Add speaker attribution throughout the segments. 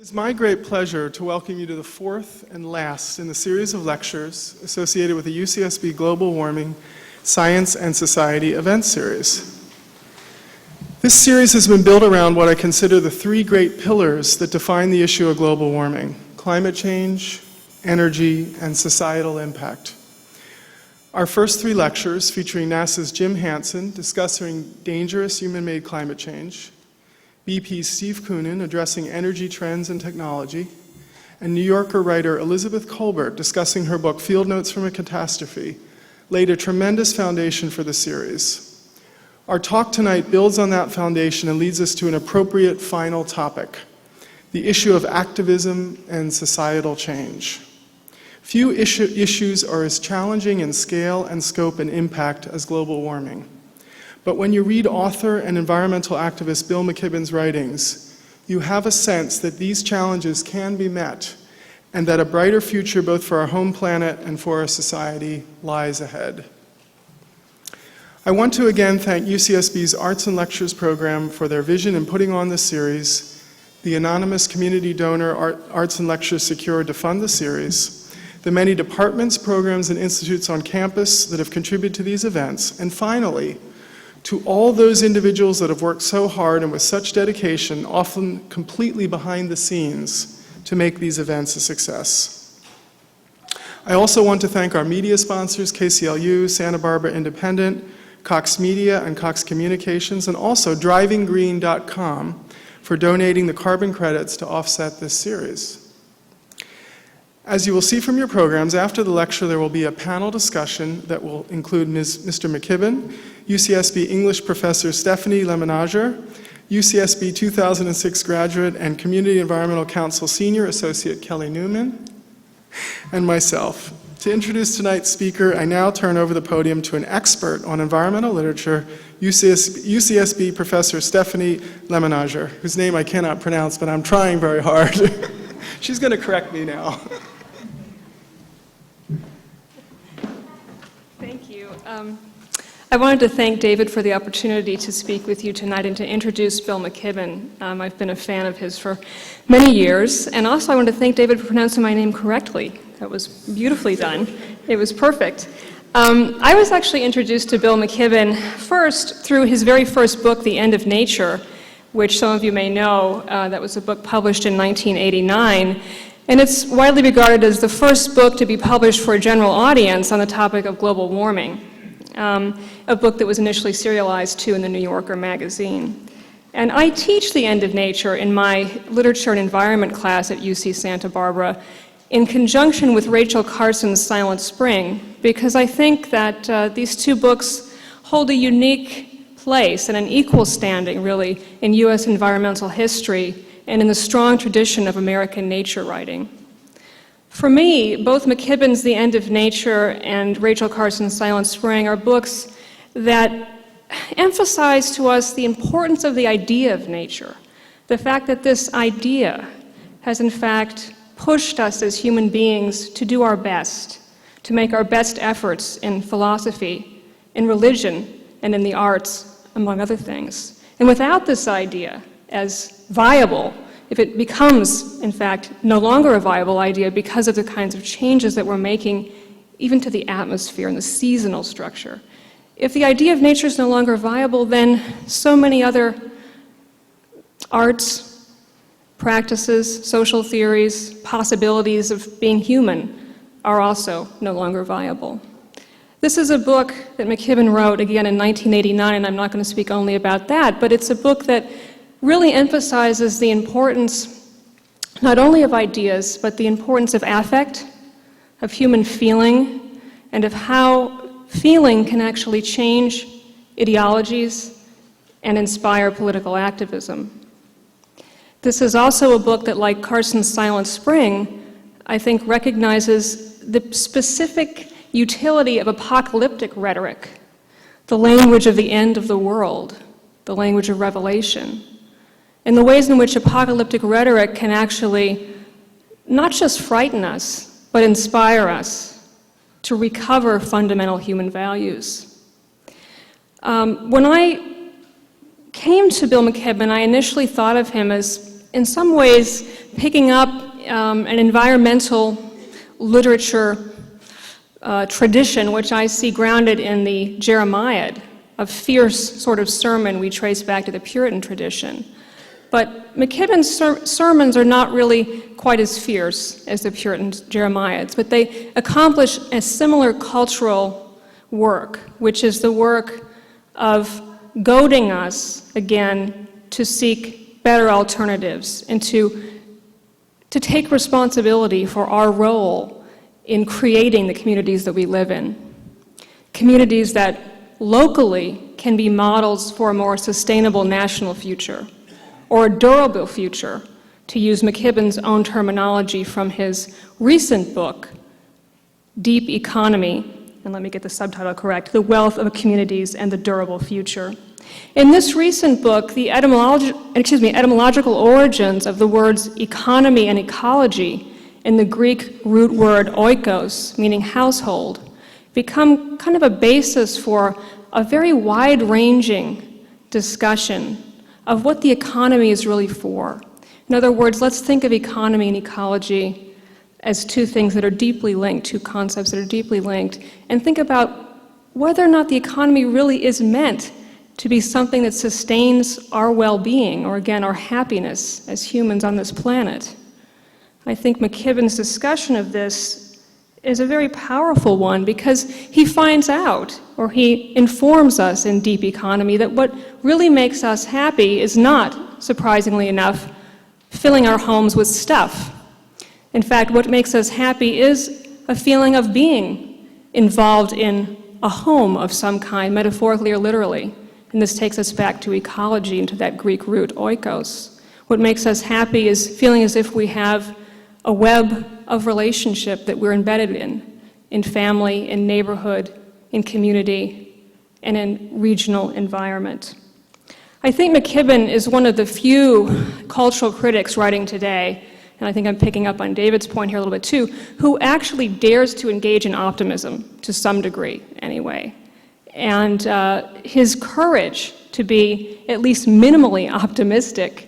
Speaker 1: It's my great pleasure to welcome you to the fourth and last in the series of lectures associated with the UCSB Global Warming Science and Society event series. This series has been built around what I consider the three great pillars that define the issue of global warming: climate change, energy, and societal impact. Our first three lectures, featuring NASA's Jim Hansen discussing dangerous human-made climate change, BP's Steve Koonin addressing energy trends and technology, and New Yorker writer Elizabeth Kolbert discussing her book Field Notes from a Catastrophe, laid a tremendous foundation for the series. Our talk tonight builds on that foundation and leads us to an appropriate final topic: the issue of activism and societal change. Few issues are as challenging in scale and scope and impact as global warming. But when you read author and environmental activist Bill McKibben's writings, you have a sense that these challenges can be met and that a brighter future both for our home planet and for our society lies ahead. I want to again thank UCSB's Arts and Lectures program for their vision in putting on this series, the anonymous community donor Arts and Lectures secured to fund the series, the many departments, programs, and institutes on campus that have contributed to these events, and finally, to all those individuals that have worked so hard and with such dedication, often completely behind the scenes, to make these events a success. I also want to thank our media sponsors, KCLU, Santa Barbara Independent, Cox Media, and Cox Communications, and also drivinggreen.com for donating the carbon credits to offset this series. As you will see from your programs, after the lecture there will be a panel discussion that will include Mr. McKibben, UCSB English Professor Stephanie Lemenager, UCSB 2006 graduate and Community Environmental Council Senior Associate Kelly Newman, and myself. To introduce tonight's speaker, I now turn over the podium to an expert on environmental literature, UCSB Professor Stephanie Lemenager, whose name I cannot pronounce, but I'm trying very hard. She's going to correct me now.
Speaker 2: Thank you. I wanted to thank David for the opportunity to speak with you tonight and to introduce Bill McKibben. I've been a fan of his for many years, and also I want to thank David for pronouncing my name correctly. That was beautifully done. It was perfect. I was actually introduced to Bill McKibben first through his very first book, The End of Nature, which some of you may know. That was a book published in 1989. And it's widely regarded as the first book to be published for a general audience on the topic of global warming, a book that was initially serialized too in the New Yorker magazine. And I teach The End of Nature in my literature and environment class at UC Santa Barbara in conjunction with Rachel Carson's Silent Spring, because I think that these two books hold a unique place and an equal standing, really, in U.S. environmental history and in the strong tradition of American nature writing. For me, both McKibben's The End of Nature and Rachel Carson's Silent Spring are books that emphasize to us the importance of the idea of nature, the fact that this idea has in fact pushed us as human beings to do our best, to make our best efforts in philosophy, in religion, and in the arts, among other things. And without this idea as viable, if it becomes, in fact, no longer a viable idea because of the kinds of changes that we're making, even to the atmosphere and the seasonal structure, if the idea of nature is no longer viable, then so many other arts, practices, social theories, possibilities of being human are also no longer viable. This is a book that McKibben wrote, again, in 1989, and I'm not going to speak only about that, but it's a book that really emphasizes the importance not only of ideas, but the importance of affect, of human feeling, and of how feeling can actually change ideologies and inspire political activism. This is also a book that, like Carson's Silent Spring, I think recognizes the specific utility of apocalyptic rhetoric, the language of the end of the world, the language of revelation, and the ways in which apocalyptic rhetoric can actually not just frighten us, but inspire us to recover fundamental human values. When I came to Bill McKibben, I initially thought of him as in some ways picking up an environmental literature tradition, which I see grounded in the Jeremiad, a fierce sort of sermon we trace back to the Puritan tradition. But McKibben's sermons are not really quite as fierce as the Puritan Jeremiads, but they accomplish a similar cultural work, which is the work of goading us, again, to seek better alternatives and to take responsibility for our role in creating the communities that we live in. Communities that locally can be models for a more sustainable national future, or a durable future, to use McKibben's own terminology from his recent book, Deep Economy, and let me get the subtitle correct, The Wealth of Communities and the Durable Future. In this recent book, the etymological origins of the words economy and ecology in the Greek root word oikos, meaning household, become kind of a basis for a very wide-ranging discussion of what the economy is really for. In other words, let's think of economy and ecology as two things that are deeply linked, two concepts that are deeply linked, and think about whether or not the economy really is meant to be something that sustains our well-being, or again, our happiness as humans on this planet. I think McKibben's discussion of this is a very powerful one because he finds out, or he informs us in Deep Economy, that what really makes us happy is not, surprisingly enough, filling our homes with stuff. In fact, what makes us happy is a feeling of being involved in a home of some kind, metaphorically or literally. And this takes us back to ecology and to that Greek root, oikos. What makes us happy is feeling as if we have a web of relationship that we're embedded in family, in neighborhood, in community, and in regional environment. I think McKibben is one of the few cultural critics writing today, and I think I'm picking up on David's point here a little bit too, who actually dares to engage in optimism, to some degree anyway. And his courage to be at least minimally optimistic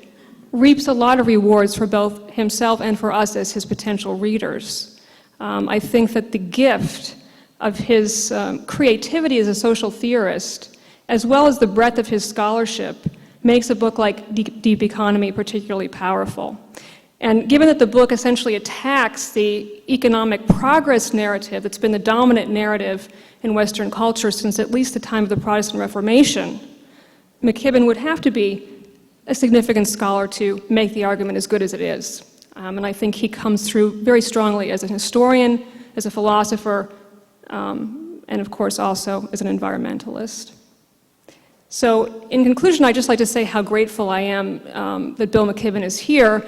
Speaker 2: reaps a lot of rewards for both himself and for us as his potential readers. I think that the gift of his creativity as a social theorist, as well as the breadth of his scholarship, makes a book like Deep Economy particularly powerful. And given that the book essentially attacks the economic progress narrative that's been the dominant narrative in Western culture since at least the time of the Protestant Reformation, McKibben would have to be a significant scholar to make the argument as good as it is. And I think he comes through very strongly as a historian, as a philosopher, and of course also as an environmentalist. So in conclusion, I'd just like to say how grateful I am that Bill McKibben is here.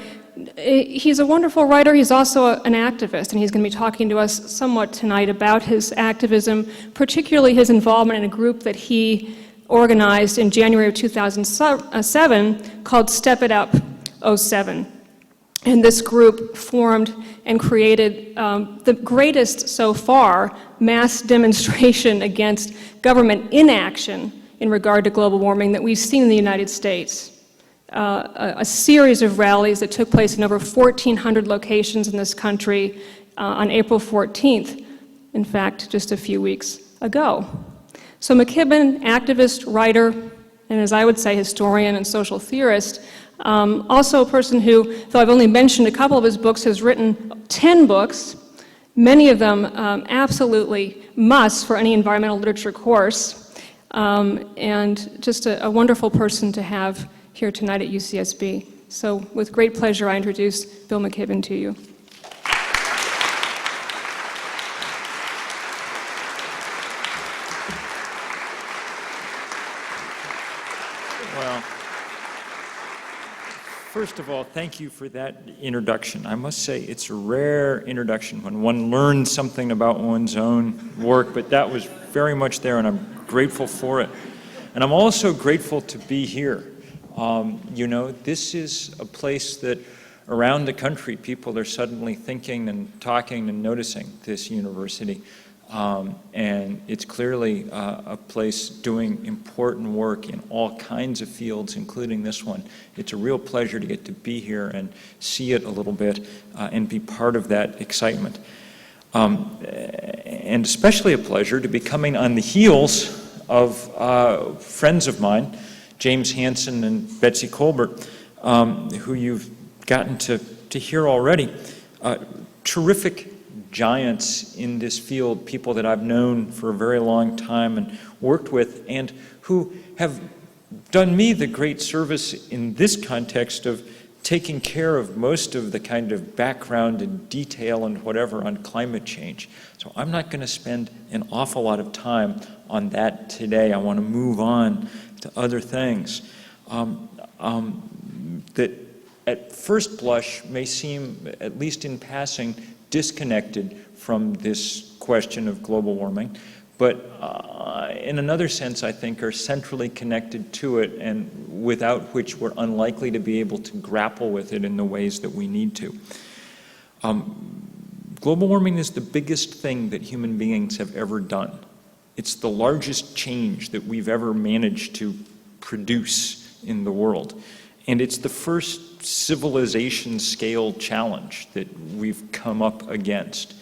Speaker 2: He's a wonderful writer. He's also an activist, and he's going to be talking to us somewhat tonight about his activism, particularly his involvement in a group that he organized in January of 2007 called Step It Up 07. And this group formed and created the greatest so far mass demonstration against government inaction in regard to global warming that we've seen in the United States. A series of rallies that took place in over 1,400 locations in this country on April 14th, in fact, just a few weeks ago. So McKibben, activist, writer, and as I would say, historian and social theorist, also a person who, though I've only mentioned a couple of his books, has written 10 books, many of them absolutely must for any environmental literature course, and just a wonderful person to have here tonight at UCSB. So with great pleasure, I introduce Bill McKibben to you.
Speaker 3: Well, first of all, thank you for that introduction. I must say it's a rare introduction when one learns something about one's own work, but that was very much there, and I'm grateful for it. And I'm also grateful to be here. You know, this is a place that around the country people are suddenly thinking and talking and noticing this university. And it's clearly a place doing important work in all kinds of fields, including this one. It's a real pleasure to get to be here and see it a little bit and be part of that excitement. And especially a pleasure to be coming on the heels of friends of mine, James Hansen and Betsy Colbert, who you've gotten to hear already. Terrific giants in this field, people that I've known for a very long time and worked with, and who have done me the great service in this context of taking care of most of the kind of background and detail and whatever on climate change. So I'm not going to spend an awful lot of time on that today. I want to move on to other things that at first blush may seem, at least in passing, disconnected from this question of global warming, but in another sense, I think, are centrally connected to it, and without which we're unlikely to be able to grapple with it in the ways that we need to. Global warming is the biggest thing that human beings have ever done. It's the largest change that we've ever managed to produce in the world. And it's the first civilization scale challenge that we've come up against.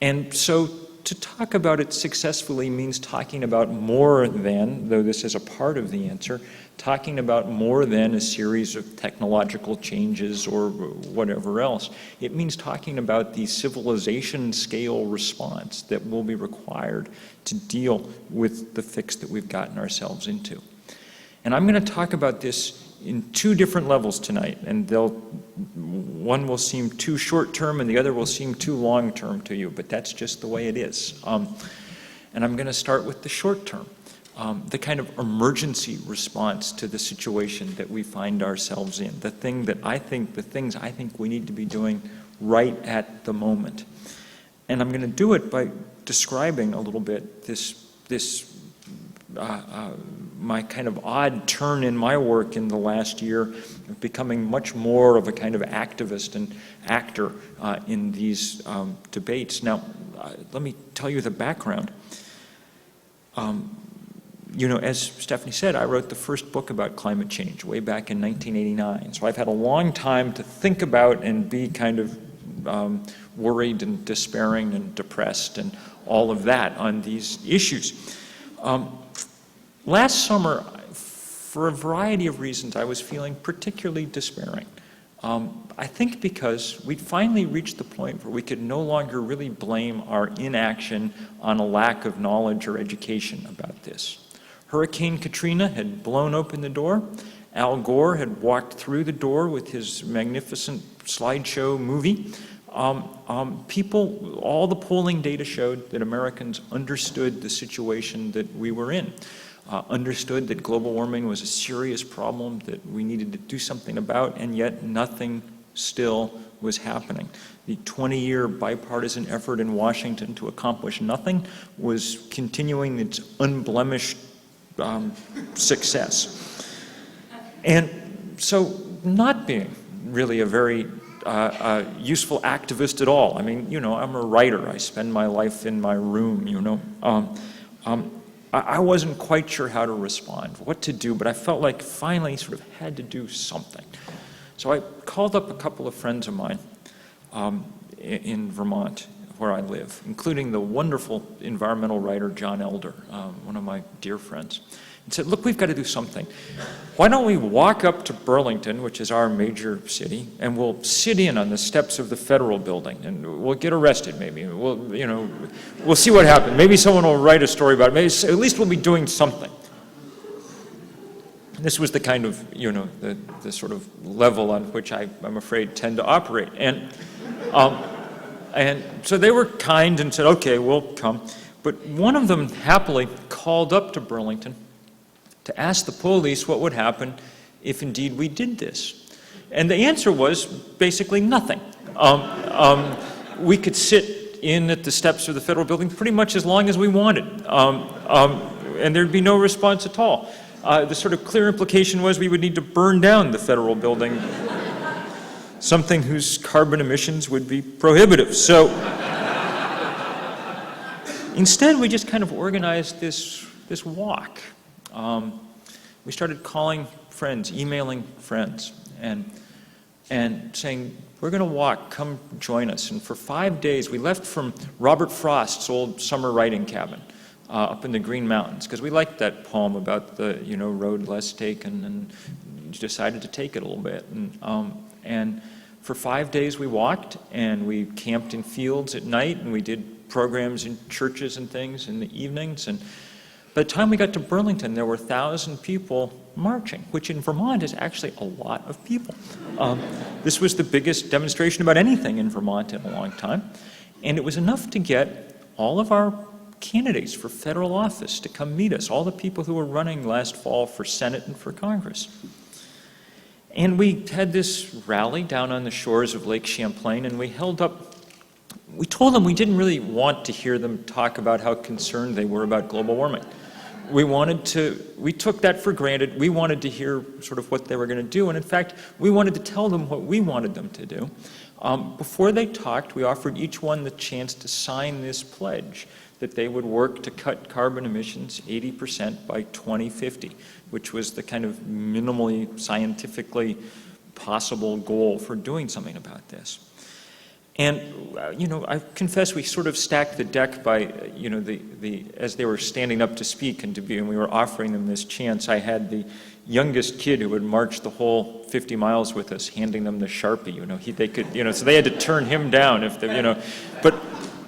Speaker 3: And so to talk about it successfully means talking about more than, though this is a part of the answer, talking about more than a series of technological changes or whatever else. It means talking about the civilization scale response that will be required to deal with the fix that we've gotten ourselves into. And I'm going to talk about this in two different levels tonight, and one will seem too short-term and the other will seem too long-term to you, but that's just the way it is. And I'm going to start with the short-term, the kind of emergency response to the situation that we find ourselves in, the things I think we need to be doing right at the moment. And I'm going to do it by describing a little bit my kind of odd turn in my work in the last year of becoming much more of a kind of activist and actor in these debates. Now, let me tell you the background. As Stephanie said, I wrote the first book about climate change way back in 1989. So I've had a long time to think about and be kind of worried and despairing and depressed and all of that on these issues. Last summer, for a variety of reasons, I was feeling particularly despairing. I think because we'd finally reached the point where we could no longer really blame our inaction on a lack of knowledge or education about this. Hurricane Katrina had blown open the door. Al Gore had walked through the door with his magnificent slideshow movie. All the polling data showed that Americans understood the situation that we were in. Understood that global warming was a serious problem that we needed to do something about, and yet nothing still was happening. The 20-year bipartisan effort in Washington to accomplish nothing was continuing its unblemished success. And so not being really a very useful activist at all. I mean, I'm a writer. I spend my life in my room, I wasn't quite sure how to respond, what to do, but I felt like finally sort of had to do something. So I called up a couple of friends of mine in Vermont, where I live, including the wonderful environmental writer John Elder, one of my dear friends, and said, look, we've got to do something. Why don't we walk up to Burlington, which is our major city, and we'll sit in on the steps of the federal building, and we'll get arrested maybe. We'll see what happens. Maybe someone will write a story about it. Maybe, at least we'll be doing something. This was the kind of, the sort of level on which I'm afraid, tend to operate. And so they were kind and said, okay, we'll come. But one of them happily called up to Burlington to ask the police what would happen if indeed we did this. And the answer was basically nothing. We could sit in at the steps of the federal building pretty much as long as we wanted, and there'd be no response at all. The sort of clear implication was we would need to burn down the federal building, something whose carbon emissions would be prohibitive. So Instead, we just kind of organized this walk. We started calling friends, emailing friends, and saying, we're going to walk, come join us. And for 5 days, we left from Robert Frost's old summer writing cabin up in the Green Mountains, because we liked that poem about the road less taken, and decided to take it a little bit. And for 5 days we walked, and we camped in fields at night, and we did programs in churches and things in the evenings. And by the time we got to Burlington, there were 1,000 people marching, which in Vermont is actually a lot of people. This was the biggest demonstration about anything in Vermont in a long time. And it was enough to get all of our candidates for federal office to come meet us, all the people who were running last fall for Senate and for Congress. And we had this rally down on the shores of Lake Champlain, and we told them we didn't really want to hear them talk about how concerned they were about global warming. We took that for granted. We wanted to hear sort of what they were going to do, and in fact, we wanted to tell them what we wanted them to do. Before they talked, we offered each one the chance to sign this pledge that they would work to cut carbon emissions 80% by 2050, which was the kind of minimally scientifically possible goal for doing something about this. And, I confess we sort of stacked the deck by, as they were standing up to speak and we were offering them this chance, I had the youngest kid who would march the whole 50 miles with us, handing them the Sharpie, they could, so they had to turn him down if they, but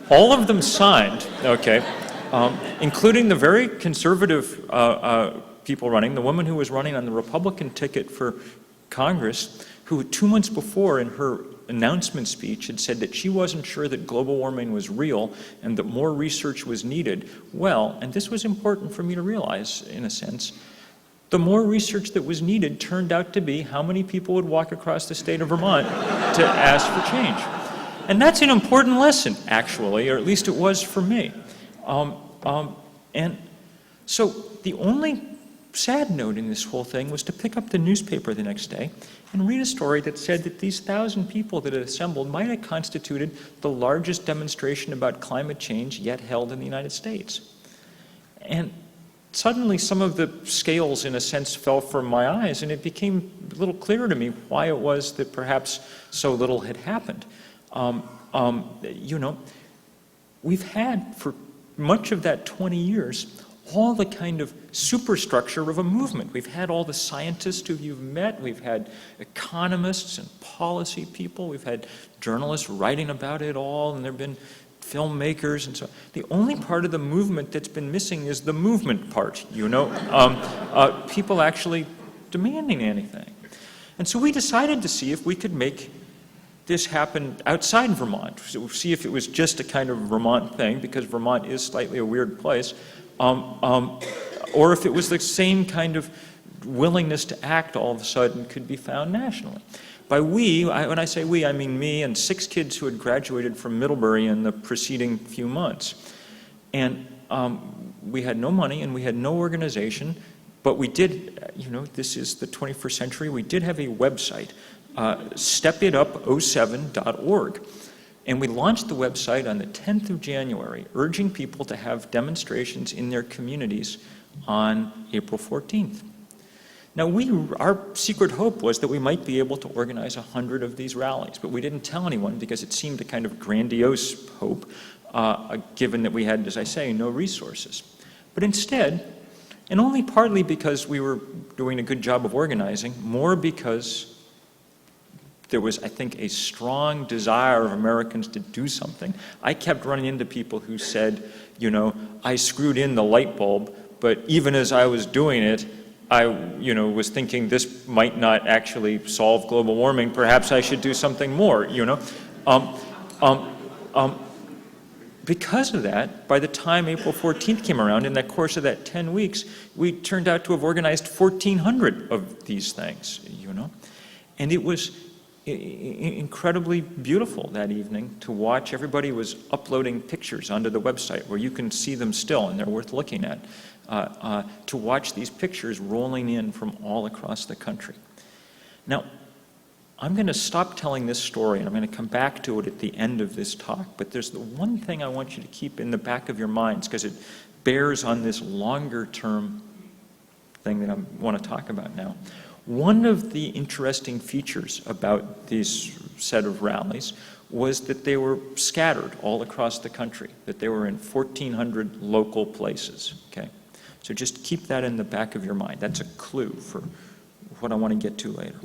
Speaker 3: all of them signed, okay, including the very conservative people running, the woman who was running on the Republican ticket for Congress, who 2 months before in her announcement speech had said that she wasn't sure that global warming was real and that more research was needed. Well, and this was important for me to realize, in a sense, the more research that was needed turned out to be how many people would walk across the state of Vermont to ask for change. And that's an important lesson, actually, or at least it was for me. And so the only sad note in this whole thing was to pick up the newspaper the next day and read a story that said that these 1,000 people that had assembled might have constituted the largest demonstration about climate change yet held in the United States. And suddenly some of the scales, in a sense, fell from my eyes, and it became a little clearer to me why it was that perhaps so little had happened. We've had for much of that 20 years all the kind of superstructure of a movement. We've had all the scientists who you've met, we've had economists and policy people, we've had journalists writing about it all, and there have been filmmakers and so on. The only part of the movement that's been missing is the movement part, people actually demanding anything. And so we decided to see if we could make this happen outside Vermont, see if it was just a kind of Vermont thing, because Vermont is slightly a weird place, or if it was the same kind of willingness to act all of a sudden could be found nationally. By we, when I say we, I mean me and 6 kids who had graduated from Middlebury in the preceding few months. And we had no money and we had no organization, but we did, this is the 21st century, we did have a website, stepitup07.org. And we launched the website on the 10th of January, urging people to have demonstrations in their communities on April 14th. Now, our secret hope was that we might be able to organize 100 of these rallies, but we didn't tell anyone because it seemed a kind of grandiose hope, given that we had, as I say, no resources. But instead, and only partly because we were doing a good job of organizing, more because there was, I think, a strong desire of Americans to do something. I kept running into people who said, I screwed in the light bulb, but even as I was doing it, I, was thinking this might not actually solve global warming. Perhaps I should do something more, Because of that, by the time April 14th came around, in the course of that 10 weeks, we turned out to have organized 1,400 of these things, And it was incredibly beautiful that evening to watch. Everybody was uploading pictures onto the website where you can see them still, and they're worth looking at, to watch these pictures rolling in from all across the country. Now, I'm going to stop telling this story, and I'm going to come back to it at the end of this talk, but there's the one thing I want you to keep in the back of your minds, because it bears on this longer-term thing that I want to talk about now. One of the interesting features about these set of rallies was that they were scattered all across the country, that they were in 1,400 local places, okay? So just keep that in the back of your mind. That's a clue for what I want to get to later.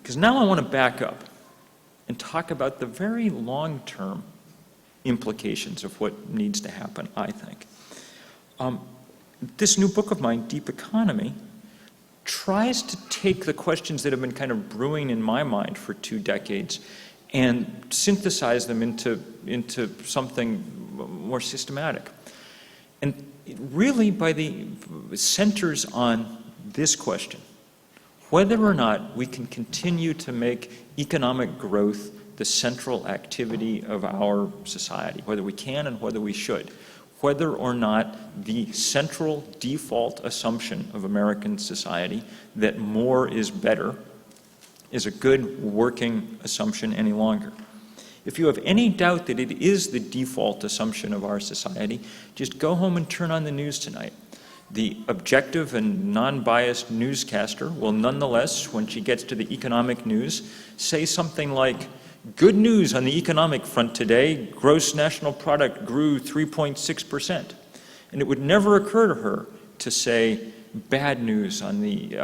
Speaker 3: Because now I want to back up and talk about the very long-term implications of what needs to happen, I think. This new book of mine, Deep Economy, tries to take the questions that have been kind of brewing in my mind for 2 decades and synthesize them into something more systematic. And it really centers on this question: whether or not we can continue to make economic growth the central activity of our society, whether we can and whether we should, whether or not the central default assumption of American society that more is better is a good working assumption any longer. If you have any doubt that it is the default assumption of our society, just go home and turn on the news tonight. The objective and non-biased newscaster will nonetheless, when she gets to the economic news, say something like, "Good news on the economic front today, gross national product grew 3.6%. And it would never occur to her to say, bad news on the,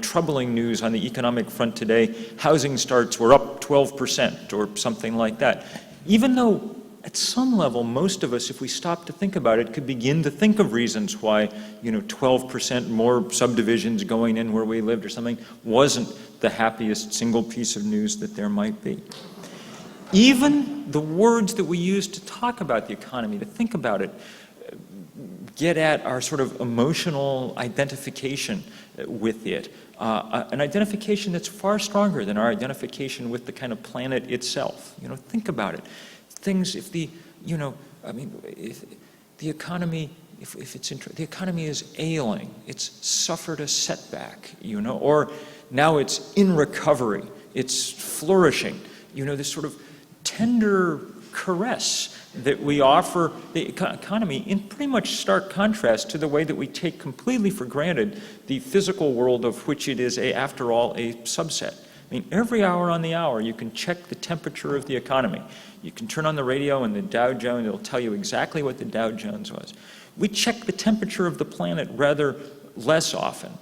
Speaker 3: troubling news on the economic front today, housing starts were up 12% or something like that. Even though at some level, most of us, if we stop to think about it, could begin to think of reasons why, 12% more subdivisions going in where we lived or something wasn't the happiest single piece of news that there might be. Even the words that we use to talk about the economy, to think about it, get at our sort of emotional identification with it, an identification that's far stronger than our identification with the kind of planet itself. Think about it. Things, if the economy, the economy is ailing, it's suffered a setback, or now it's in recovery, it's flourishing, this sort of tender caress that we offer the economy in pretty much stark contrast to the way that we take completely for granted the physical world of which it is, after all, a subset. Every hour on the hour, you can check the temperature of the economy. You can turn on the radio and the Dow Jones, it'll tell you exactly what the Dow Jones was. We check the temperature of the planet rather less often,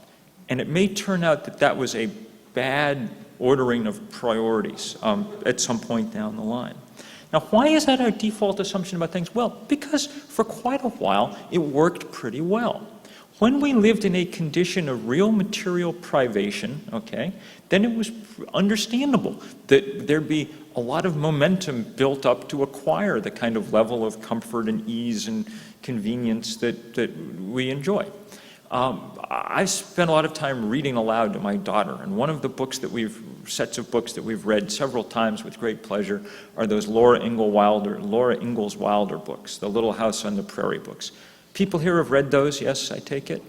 Speaker 3: and it may turn out that that was a bad ordering of priorities at some point down the line. Now, why is that our default assumption about things? Well, because for quite a while, it worked pretty well. When we lived in a condition of real material privation, then it was understandable that there'd be a lot of momentum built up to acquire the kind of level of comfort and ease and convenience that we enjoy. I spent a lot of time reading aloud to my daughter, and one of the sets of books that we've read several times with great pleasure are those Laura Ingalls Wilder books, the Little House on the Prairie books. People here have read those, yes, I take it?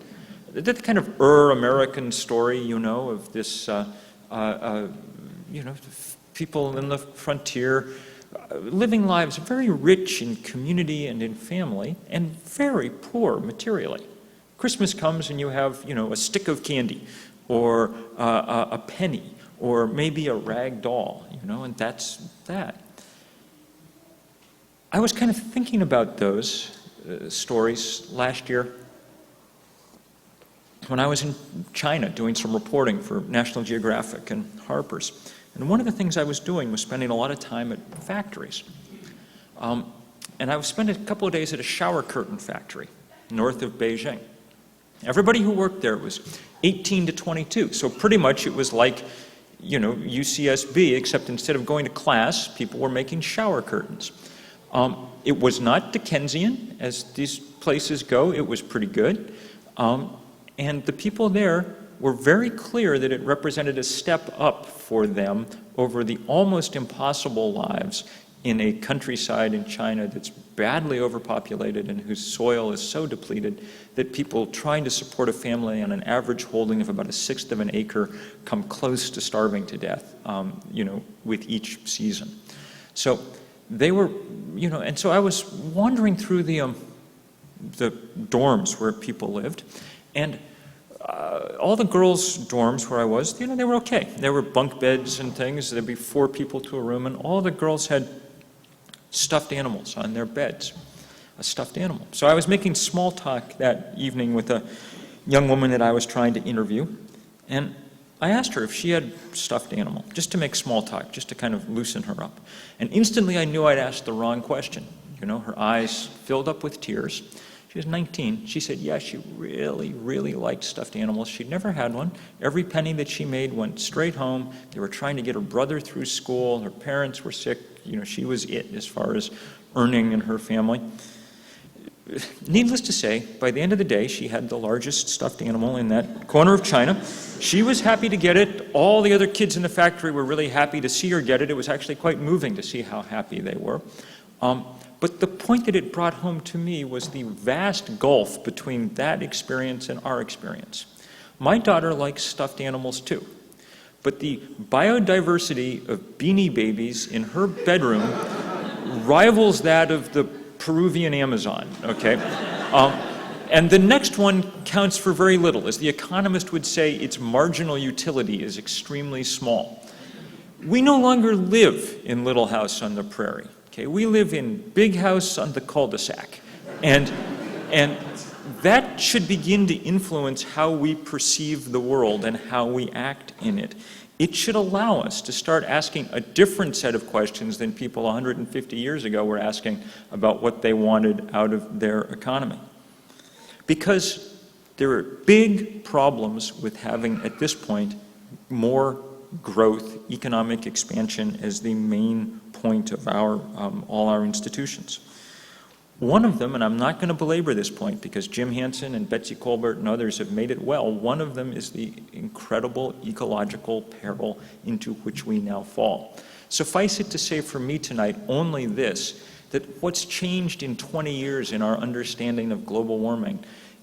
Speaker 3: They're the kind of American story, of this, people in the frontier living lives very rich in community and in family and very poor materially. Christmas comes and you have, a stick of candy or a penny or maybe a rag doll, and that's that. I was kind of thinking about those stories last year when I was in China doing some reporting for National Geographic and Harper's. And one of the things I was doing was spending a lot of time at factories. And I was spending a couple of days at a shower curtain factory north of Beijing. Everybody who worked there was 18 to 22, so pretty much it was like, UCSB, except instead of going to class, people were making shower curtains. It was not Dickensian, as these places go. It was pretty good. And the people there were very clear that it represented a step up for them over the almost impossible lives in a countryside in China that's badly overpopulated and whose soil is so depleted that people trying to support a family on an average holding of about 1/6 of an acre come close to starving to death, with each season. So they were, and so I was wandering through the dorms where people lived, and all the girls' dorms where I was, they were okay. There were bunk beds and things. There'd be 4 people to a room, and all the girls had stuffed animals on their beds, a stuffed animal. So I was making small talk that evening with a young woman that I was trying to interview, and I asked her if she had a stuffed animal, just to make small talk, just to kind of loosen her up. And instantly I knew I'd asked the wrong question. Her eyes filled up with tears. She was 19. She said, yeah, she really, really liked stuffed animals. She'd never had one. Every penny that she made went straight home. They were trying to get her brother through school. Her parents were sick. She was it as far as earning in her family. Needless to say, by the end of the day, she had the largest stuffed animal in that corner of China. She was happy to get it. All the other kids in the factory were really happy to see her get it. It was actually quite moving to see how happy they were. But the point that it brought home to me was the vast gulf between that experience and our experience. My daughter likes stuffed animals too, but the biodiversity of beanie babies in her bedroom rivals that of the Peruvian Amazon, okay? And the next one counts for very little. As the economist would say, its marginal utility is extremely small. We no longer live in Little House on the Prairie. Okay, we live in Big House on the cul-de-sac, and that should begin to influence how we perceive the world and how we act in it. It should allow us to start asking a different set of questions than people 150 years ago were asking about what they wanted out of their economy. Because there are big problems with having, at this point, more growth, economic expansion as the main point of all our institutions. One of them, and I'm not going to belabor this point because Jim Hansen and Betsy Colbert and others have made it well, one of them is the incredible ecological peril into which we now fall. Suffice it to say for me tonight only this, that what's changed in 20 years in our understanding of global warming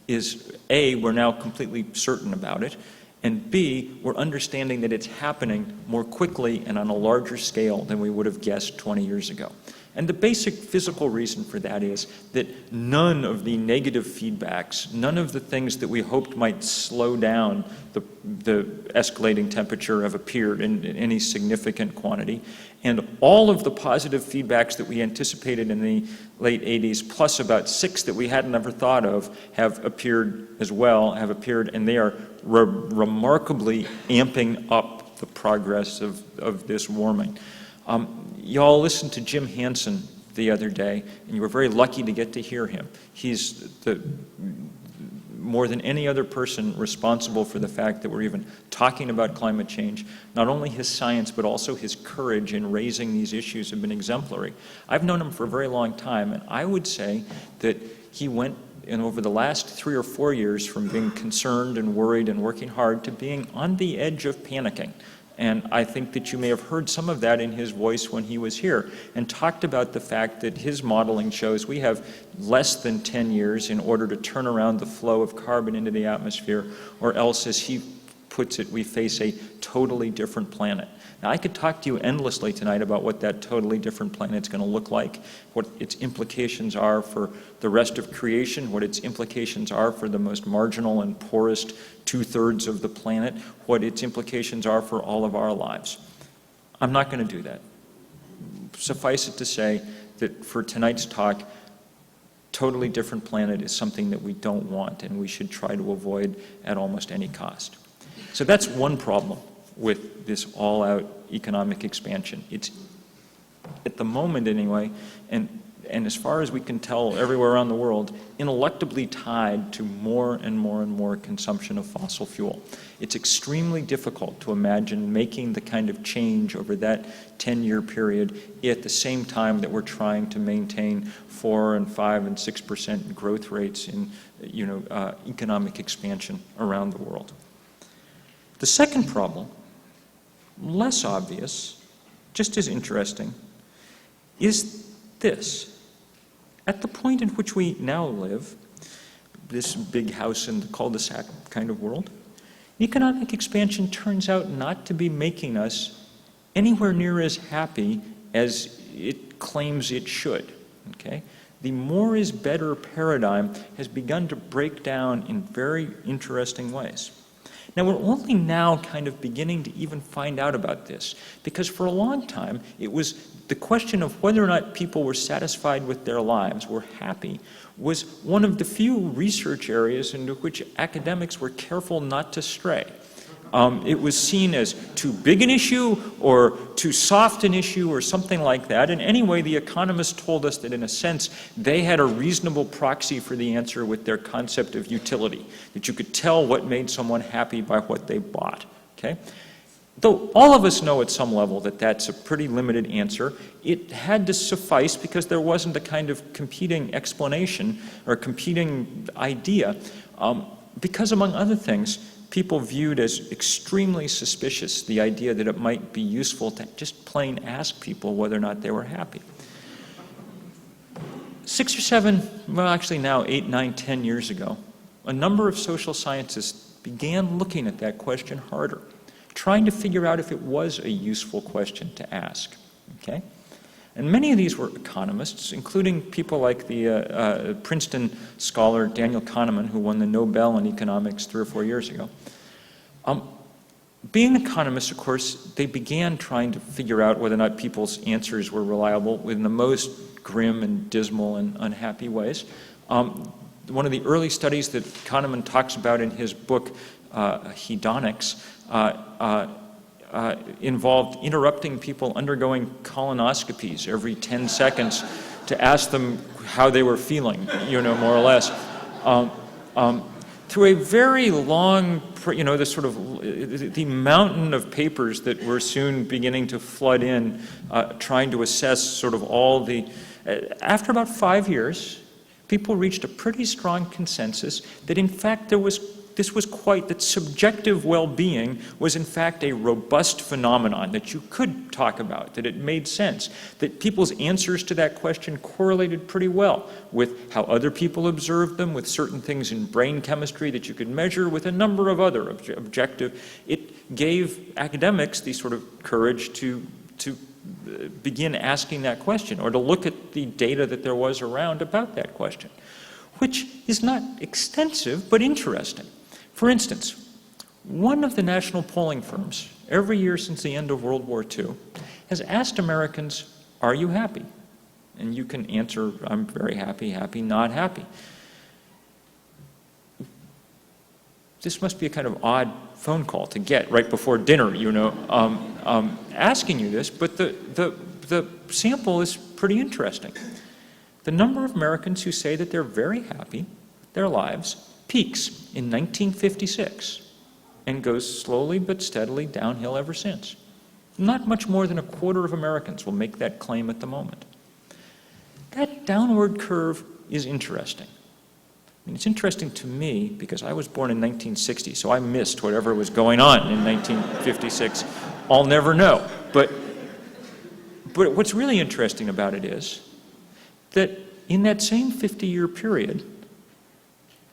Speaker 3: is A, we're now completely certain about it, and B, we're understanding that it's happening more quickly and on a larger scale than we would have guessed 20 years ago. And the basic physical reason for that is that none of the negative feedbacks, none of the things that we hoped might slow down the escalating temperature have appeared in any significant quantity. And all of the positive feedbacks that we anticipated in the late 80s, plus about 6 that we hadn't ever thought of, have appeared as well, and they are remarkably amping up the progress of this warming. Y'all listened to Jim Hansen the other day, and you were very lucky to get to hear him. He's more than any other person responsible for the fact that we're even talking about climate change. Not only his science, but also his courage in raising these issues have been exemplary. I've known him for a very long time, and I would say that he went, over the last 3 or 4 years, from being concerned and worried and working hard to being on the edge of panicking. And I think that you may have heard some of that in his voice when he was here and talked about the fact that his modeling shows we have less than 10 years in order to turn around the flow of carbon into the atmosphere, or else, as he puts it, we face a totally different planet. Now, I could talk to you endlessly tonight about what that totally different planet's going to look like, what its implications are for the rest of creation, what its implications are for the most marginal and poorest 2/3 of the planet, what its implications are for all of our lives. I'm not going to do that. Suffice it to say that for tonight's talk, totally different planet is something that we don't want and we should try to avoid at almost any cost. So that's one problem with this all-out economic expansion. It's, at the moment anyway, and as far as we can tell everywhere around the world, ineluctably tied to more and more and more consumption of fossil fuel. It's extremely difficult to imagine making the kind of change over that 10-year period at the same time that we're trying to maintain 4 and 5 and 6% growth rates in economic expansion around the world. The second problem, less obvious, just as interesting, is this. At the point in which we now live, this big house in the cul-de-sac kind of world, economic expansion turns out not to be making us anywhere near as happy as it claims it should, okay? The more is better paradigm has begun to break down in very interesting ways. Now, we're only now kind of beginning to even find out about this, because for a long time, it was the question of whether or not people were satisfied with their lives, were happy, was one of the few research areas into which academics were careful not to stray. It was seen as too big an issue or too soft an issue or something like that. And anyway, the economists told us that in a sense, they had a reasonable proxy for the answer with their concept of utility, that you could tell what made someone happy by what they bought, okay? Though all of us know at some level that that's a pretty limited answer, it had to suffice because there wasn't a kind of competing explanation or competing idea, because among other things, people viewed as extremely suspicious the idea that it might be useful to just plain ask people whether or not they were happy. 6 or 7, well actually now 8, 9, 10 years ago, a number of social scientists began looking at that question harder, trying to figure out if it was a useful question to ask, okay? And many of these were economists, including people like the Princeton scholar Daniel Kahneman, who won the Nobel in economics 3 or 4 years ago. Being economists, of course, they began trying to figure out whether or not people's answers were reliable in the most grim and dismal and unhappy ways. One of the early studies that Kahneman talks about in his book, Hedonics, involved interrupting people undergoing colonoscopies every 10 seconds to ask them how they were feeling, you know, more or less. Through a very long, you know, the mountain of papers that were soon beginning to flood in, trying to assess sort of all the, after about 5 years, people reached a pretty strong consensus that in fact that subjective well-being was in fact a robust phenomenon that you could talk about, that it made sense, that people's answers to that question correlated pretty well with how other people observed them, with certain things in brain chemistry that you could measure, with a number of other objective. It gave academics the sort of courage to begin asking that question, or to look at the data that there was around about that question, which is not extensive but interesting. For instance, one of the national polling firms, every year since the end of World War II, has asked Americans, are you happy? And you can answer, I'm very happy, happy, not happy. This must be a kind of odd phone call to get right before dinner, you know, asking you this, but the sample is pretty interesting. The number of Americans who say that they're very happy with their lives peaks in 1956 and goes slowly but steadily downhill ever since. Not much more than a quarter of Americans will make that claim at the moment. That downward curve is interesting. I mean, it's interesting to me because I was born in 1960, so I missed whatever was going on in 1956. I'll never know. But what's really interesting about it is that in that same 50-year period,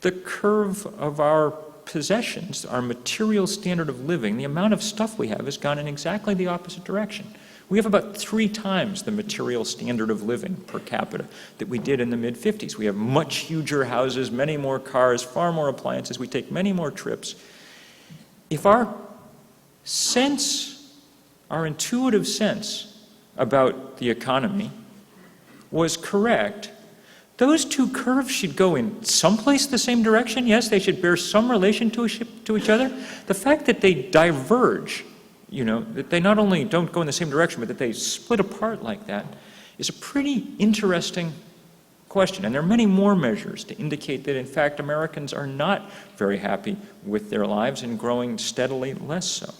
Speaker 3: the curve of our possessions, our material standard of living, the amount of stuff we have has gone in exactly the opposite direction. We have about 3 times the material standard of living per capita that we did in the mid-50s. We have much huger houses, many more cars, far more appliances. We take many more trips. If our sense, our intuitive sense about the economy was correct, those 2 curves should go in someplace the same direction. Yes, they should bear some relation to each other. The fact that they diverge, you know, that they not only don't go in the same direction, but that they split apart like that, is a pretty interesting question. And there are many more measures to indicate that, in fact, Americans are not very happy with their lives and growing steadily less so.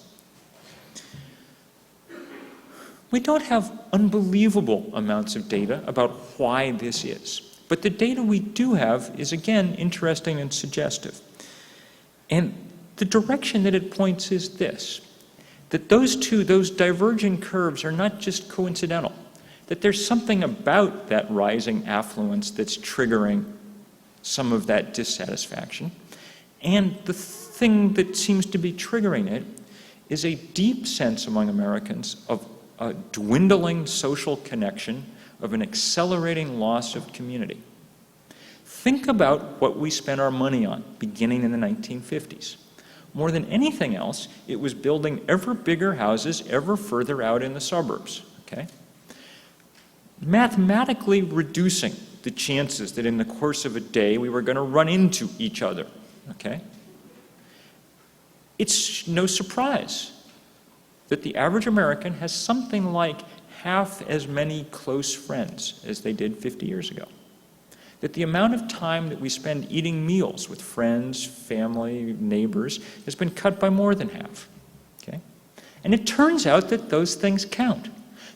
Speaker 3: We don't have unbelievable amounts of data about why this is. But the data we do have is, again, interesting and suggestive. And the direction that it points is this, that those diverging curves are not just coincidental. that there's something about that rising affluence that's triggering some of that dissatisfaction. And the thing that seems to be triggering it is a deep sense among Americans of a dwindling social connection, of an accelerating loss of community. Think about what we spent our money on beginning in the 1950s. More than anything else, it was building ever bigger houses ever further out in the suburbs, okay? Mathematically reducing the chances that in the course of a day we were going to run into each other, okay? It's no surprise that the average American has something like half as many close friends as they did 50 years ago. That the amount of time that we spend eating meals with friends, family, neighbors has been cut by more than half, okay? And it turns out that those things count.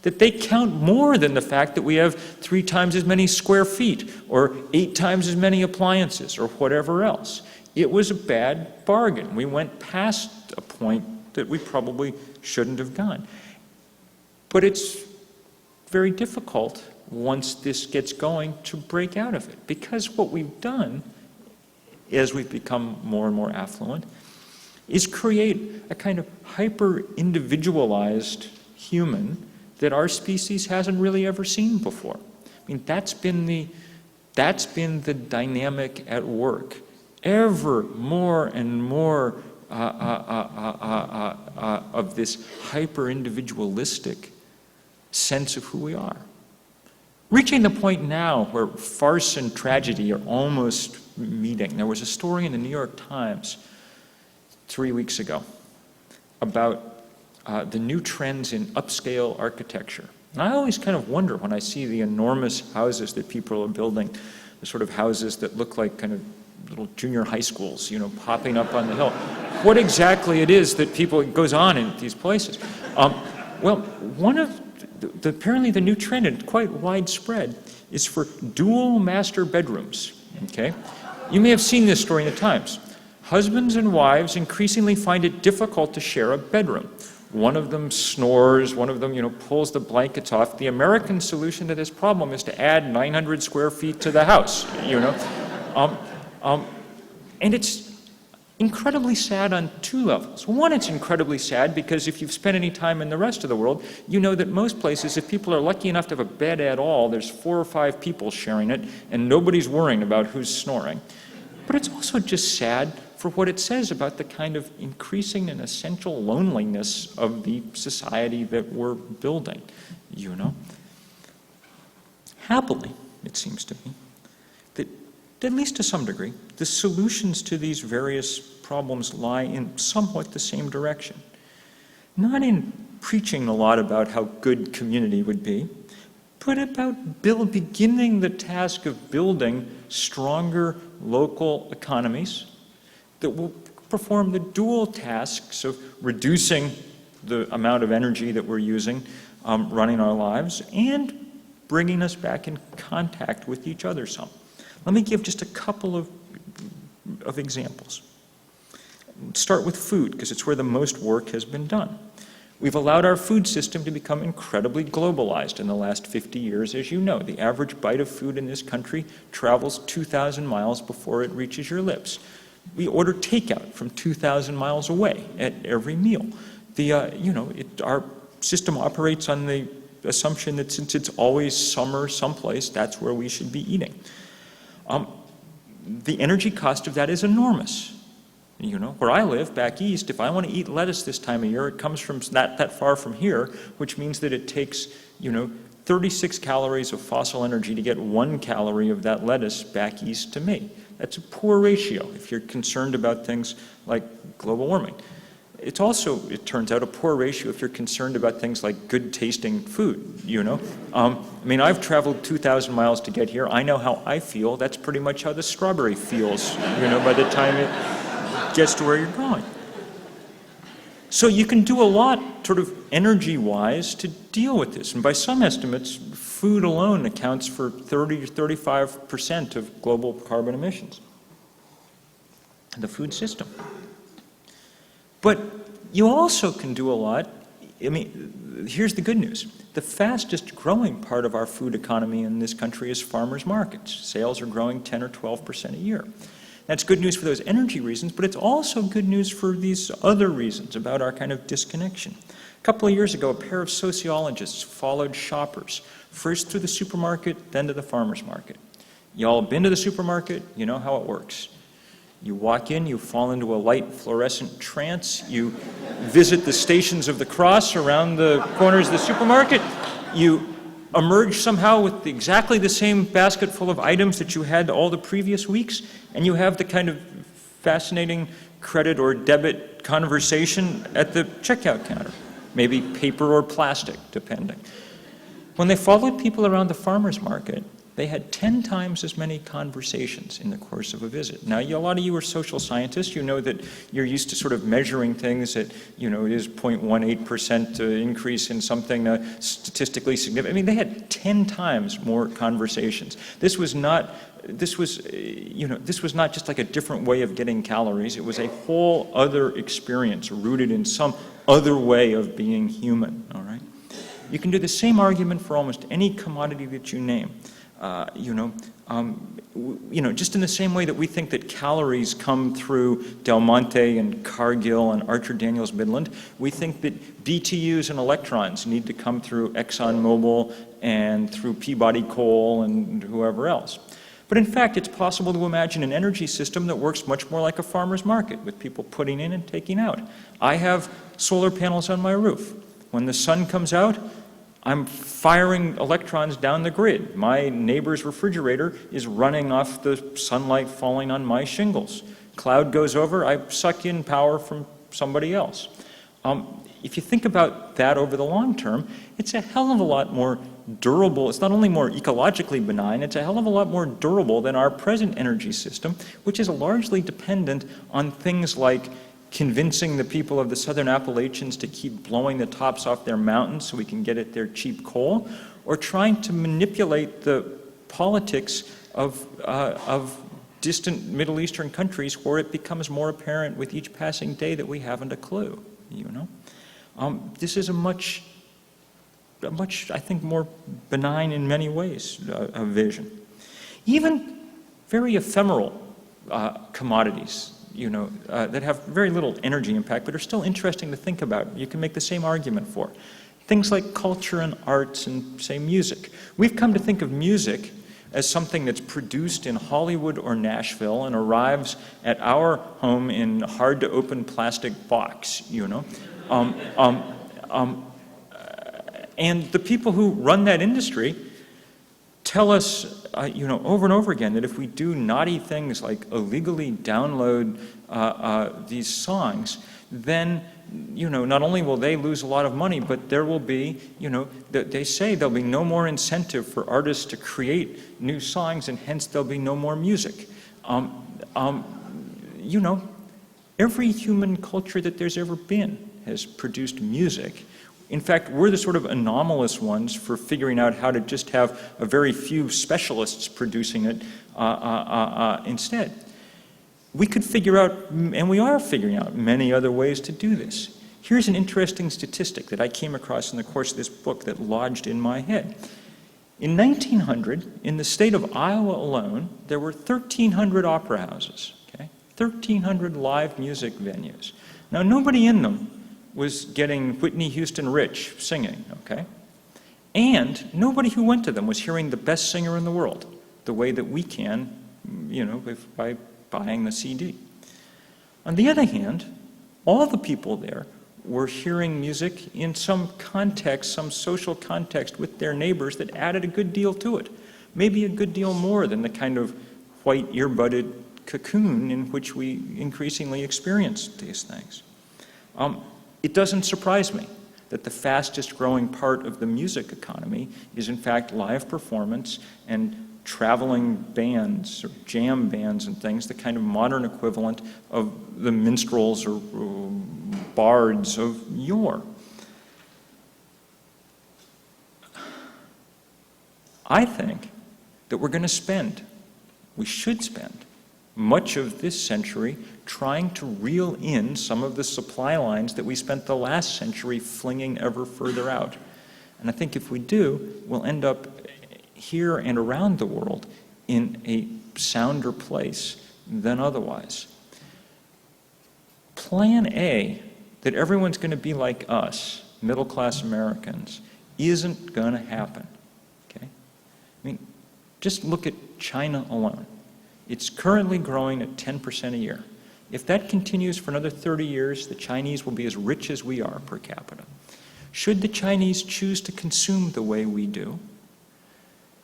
Speaker 3: That they count more than the fact that we have 3 times as many square feet or 8 times as many appliances or whatever else. It was a bad bargain. We went past a point that we probably shouldn't have gone. But it's very difficult once this gets going to break out of it, because what we've done as we've become more and more affluent is create a kind of hyper-individualized human that our species hasn't really ever seen before. I mean, that's been the dynamic at work. Ever more and more of this hyper-individualistic sense of who we are. Reaching the point now where farce and tragedy are almost meeting. There was a story in the New York Times 3 weeks ago about the new trends in upscale architecture. And I always kind of wonder when I see the enormous houses that people are building, the sort of houses that look like kind of little junior high schools, you know, popping up on the hill, what exactly it is that people goes on in these places. Well, one of apparently the new trend, and quite widespread, is for dual master bedrooms, okay? You may have seen this story in the Times. Husbands and wives increasingly find it difficult to share a bedroom. One of them snores, one of them, you know, pulls the blankets off. The American solution to this problem is to add 900 square feet to the house, you know? And it's incredibly sad on 2 levels. One, it's incredibly sad because if you've spent any time in the rest of the world, you know that most places, if people are lucky enough to have a bed at all, there's 4 or 5 people sharing it, and nobody's worrying about who's snoring. But it's also just sad for what it says about the kind of increasing and essential loneliness of the society that we're building, you know. Happily, it seems to me, that at least to some degree, the solutions to these various problems lie in somewhat the same direction. Not in preaching a lot about how good community would be, but about beginning the task of building stronger local economies that will perform the dual tasks of reducing the amount of energy that we're using running our lives and bringing us back in contact with each other some. Let me give just a couple of examples. Start with food, because it's where the most work has been done. We've allowed our food system to become incredibly globalized in the last 50 years. As you know, the average bite of food in this country travels 2,000 miles before it reaches your lips. We order takeout from 2,000 miles away at every meal. Our system operates on the assumption that since it's always summer someplace, that's where we should be eating. The energy cost of that is enormous. You know, where I live, back east, if I want to eat lettuce this time of year, it comes from that far from here, which means that it takes, 36 calories of fossil energy to get 1 calorie of that lettuce back east to me. That's a poor ratio if you're concerned about things like global warming. It's also, it turns out, a poor ratio if you're concerned about things like good tasting food, I've traveled 2,000 miles to get here. I know how I feel. That's pretty much how the strawberry feels, by the time it gets to where you're going. So you can do a lot, sort of energy-wise, to deal with this. And by some estimates, food alone accounts for 30 to 35% of global carbon emissions. The food system. But you also can do a lot I mean, here's the good news. The fastest growing part of our food economy in this country is farmers markets. Sales are growing 10 or 12% a year. That's good news for those energy reasons, but it's also good news for these other reasons about our kind of disconnection. A couple of years ago, a pair of sociologists followed shoppers, first through the supermarket, then to the farmer's market. You all been to the supermarket, you know how it works. You walk in, you fall into a light fluorescent trance, you visit the stations of the cross around the corners of the supermarket, you emerge somehow with exactly the same basket full of items that you had all the previous weeks, and you have the kind of fascinating credit or debit conversation at the checkout counter, maybe paper or plastic, depending. When they followed people around the farmer's market, they had 10 times as many conversations in the course of a visit. Now, a lot of you are social scientists. You know that you're used to sort of measuring things at, it is 0.18% increase in something statistically significant. I mean, they had 10 times more conversations. This was not just like a different way of getting calories. It was a whole other experience rooted in some other way of being human, all right? You can do the same argument for almost any commodity that you name. Just in the same way that we think that calories come through Del Monte and Cargill and Archer Daniels Midland, we think that BTUs and electrons need to come through ExxonMobil and through Peabody Coal and whoever else. But in fact, it's possible to imagine an energy system that works much more like a farmer's market, with people putting in and taking out. I have solar panels on my roof. When the sun comes out, I'm firing electrons down the grid. My neighbor's refrigerator is running off the sunlight falling on my shingles. Cloud goes over, I suck in power from somebody else. If you think about that over the long term, it's a hell of a lot more durable. It's not only more ecologically benign, it's a hell of a lot more durable than our present energy system, which is largely dependent on things like convincing the people of the Southern Appalachians to keep blowing the tops off their mountains so we can get at their cheap coal, or trying to manipulate the politics of distant Middle Eastern countries where it becomes more apparent with each passing day that we haven't a clue, This is a much, I think, more benign in many ways vision. Even very ephemeral commodities, that have very little energy impact, but are still interesting to think about. You can make the same argument for. Things like culture and arts and, say, music. We've come to think of music as something that's produced in Hollywood or Nashville and arrives at our home in hard-to-open plastic box, And the people who run that industry tell us, over and over again that if we do naughty things like illegally download these songs, then, not only will they lose a lot of money, but there will be, they say there'll be no more incentive for artists to create new songs, and hence there'll be no more music. Every human culture that there's ever been has produced music. In fact, we're the sort of anomalous ones for figuring out how to just have a very few specialists producing it instead. We could figure out, and we are figuring out, many other ways to do this. Here's an interesting statistic that I came across in the course of this book that lodged in my head. In 1900, in the state of Iowa alone, there were 1,300 opera houses, 1,300 live music venues. Now, nobody in them was getting Whitney Houston rich singing, And nobody who went to them was hearing the best singer in the world, the way that we can, by buying the CD. On the other hand, all the people there were hearing music in some context, some social context with their neighbors that added a good deal to it. Maybe a good deal more than the kind of white earbudded cocoon in which we increasingly experience these things. It doesn't surprise me that the fastest growing part of the music economy is in fact live performance and traveling bands or jam bands and things, the kind of modern equivalent of the minstrels or bards of yore. I think that we should spend much of this century trying to reel in some of the supply lines that we spent the last century flinging ever further out. And I think if we do, we'll end up here and around the world in a sounder place than otherwise. Plan A, that everyone's going to be like us, middle-class Americans, isn't going to happen. Okay? I mean, just look at China alone. It's currently growing at 10% a year. If that continues for another 30 years, the Chinese will be as rich as we are per capita. Should the Chinese choose to consume the way we do,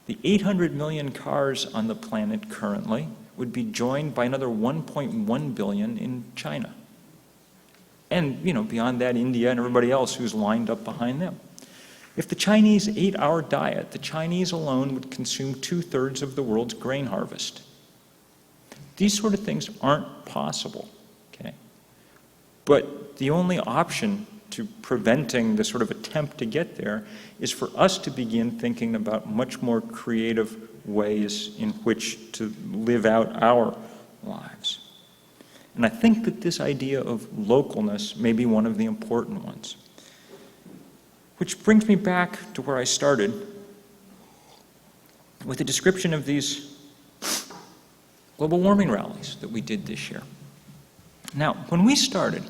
Speaker 3: the 800 million cars on the planet currently would be joined by another 1.1 billion in China. And, beyond that, India and everybody else who's lined up behind them. If the Chinese ate our diet, the Chinese alone would consume 2/3 of the world's grain harvest. These sort of things aren't possible, okay? But the only option to preventing the sort of attempt to get there is for us to begin thinking about much more creative ways in which to live out our lives. And I think that this idea of localness may be one of the important ones. Which brings me back to where I started with a description of these global warming rallies that we did this year. Now, when we started,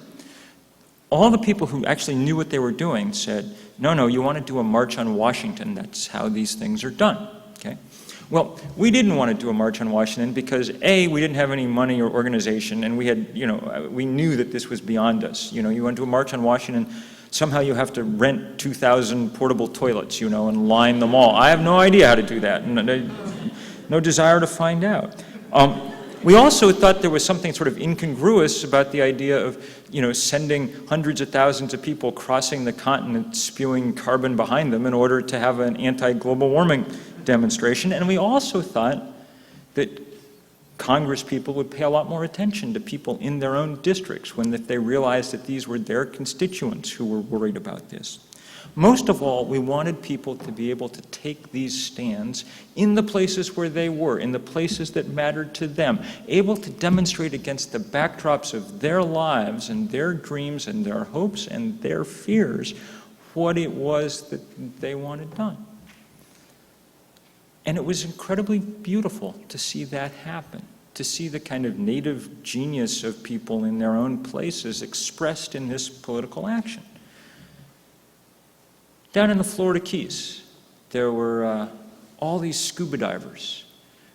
Speaker 3: all the people who actually knew what they were doing said, no, you want to do a march on Washington. That's how these things are done, okay? Well, we didn't want to do a march on Washington because, A, we didn't have any money or organization, and we had, we knew that this was beyond us. You want to do a march on Washington, somehow you have to rent 2,000 portable toilets, and line them all. I have no idea how to do that, and no desire to find out. We also thought there was something sort of incongruous about the idea of, sending hundreds of thousands of people crossing the continent spewing carbon behind them in order to have an anti-global warming demonstration. And we also thought that Congress people would pay a lot more attention to people in their own districts if they realized that these were their constituents who were worried about this. Most of all, we wanted people to be able to take these stands in the places where they were, in the places that mattered to them, able to demonstrate against the backdrops of their lives and their dreams and their hopes and their fears what it was that they wanted done. And it was incredibly beautiful to see that happen, to see the kind of native genius of people in their own places expressed in this political action. Down in the Florida Keys, there were all these scuba divers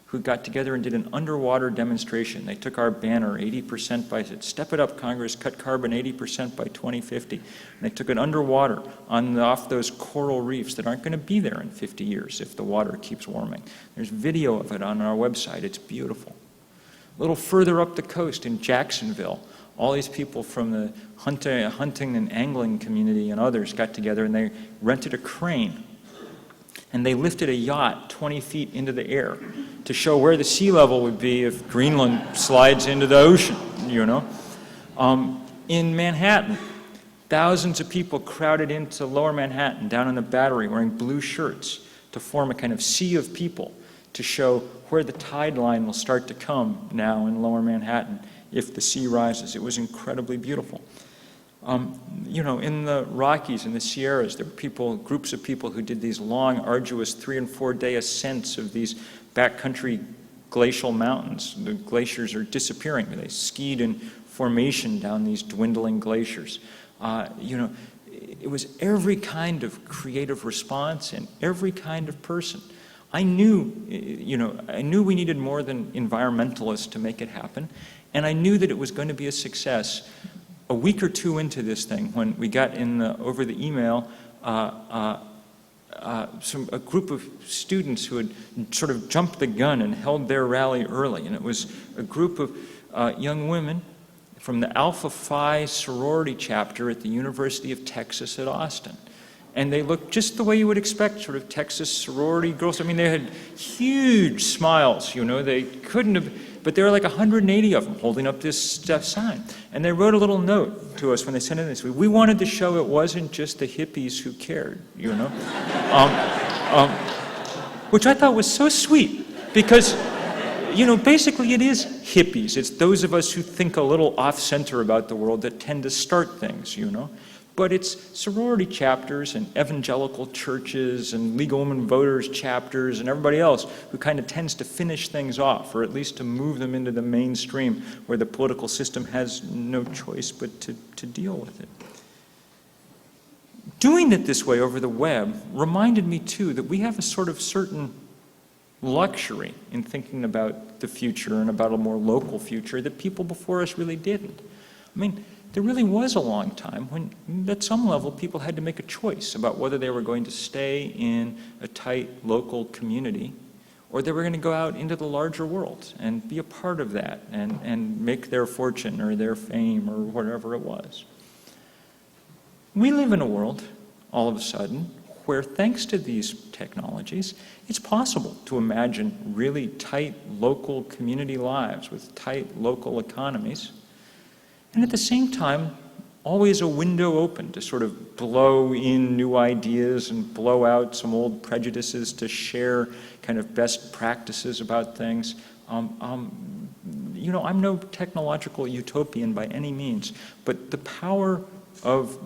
Speaker 3: who got together and did an underwater demonstration. They took our banner, 80% by, step it up, Congress, cut carbon 80% by 2050. And they took it underwater off those coral reefs that aren't going to be there in 50 years if the water keeps warming. There's video of it on our website. It's beautiful. A little further up the coast in Jacksonville, all these people from the hunting and angling community and others got together and they rented a crane and they lifted a yacht 20 feet into the air to show where the sea level would be if Greenland slides into the ocean, In Manhattan, thousands of people crowded into lower Manhattan down on the Battery wearing blue shirts to form a kind of sea of people to show where the tide line will start to come now in lower Manhattan if the sea rises. It was incredibly beautiful. In the Rockies and the Sierras, there were groups of people who did these long, arduous 3- and 4-day ascents of these backcountry glacial mountains. The glaciers are disappearing. They skied in formation down these dwindling glaciers. It was every kind of creative response and every kind of person. I knew we needed more than environmentalists to make it happen, and I knew that it was going to be a success. A week or two into this thing, when we got over the email, a group of students who had sort of jumped the gun and held their rally early, and it was a group of young women from the Alpha Phi sorority chapter at the University of Texas at Austin. And they looked just the way you would expect, sort of Texas sorority girls. I mean, they had huge smiles, they couldn't have, but there were like 180 of them holding up this sign. And they wrote a little note to us when they sent it this week. We wanted to show it wasn't just the hippies who cared, which I thought was so sweet, because basically it is hippies. It's those of us who think a little off-center about the world that tend to start things, But it's sorority chapters and evangelical churches and League of Women Voters chapters and everybody else who kind of tends to finish things off, or at least to move them into the mainstream where the political system has no choice but to deal with it. Doing it this way over the web reminded me, too, that we have a sort of certain luxury in thinking about the future and about a more local future that people before us really didn't. I mean, there really was a long time when, at some level, people had to make a choice about whether they were going to stay in a tight local community or they were going to go out into the larger world and be a part of that and make their fortune or their fame or whatever it was. We live in a world, all of a sudden, where thanks to these technologies, it's possible to imagine really tight local community lives with tight local economies, and at the same time, always a window open to sort of blow in new ideas and blow out some old prejudices, to share kind of best practices about things. I'm no technological utopian by any means, but the power of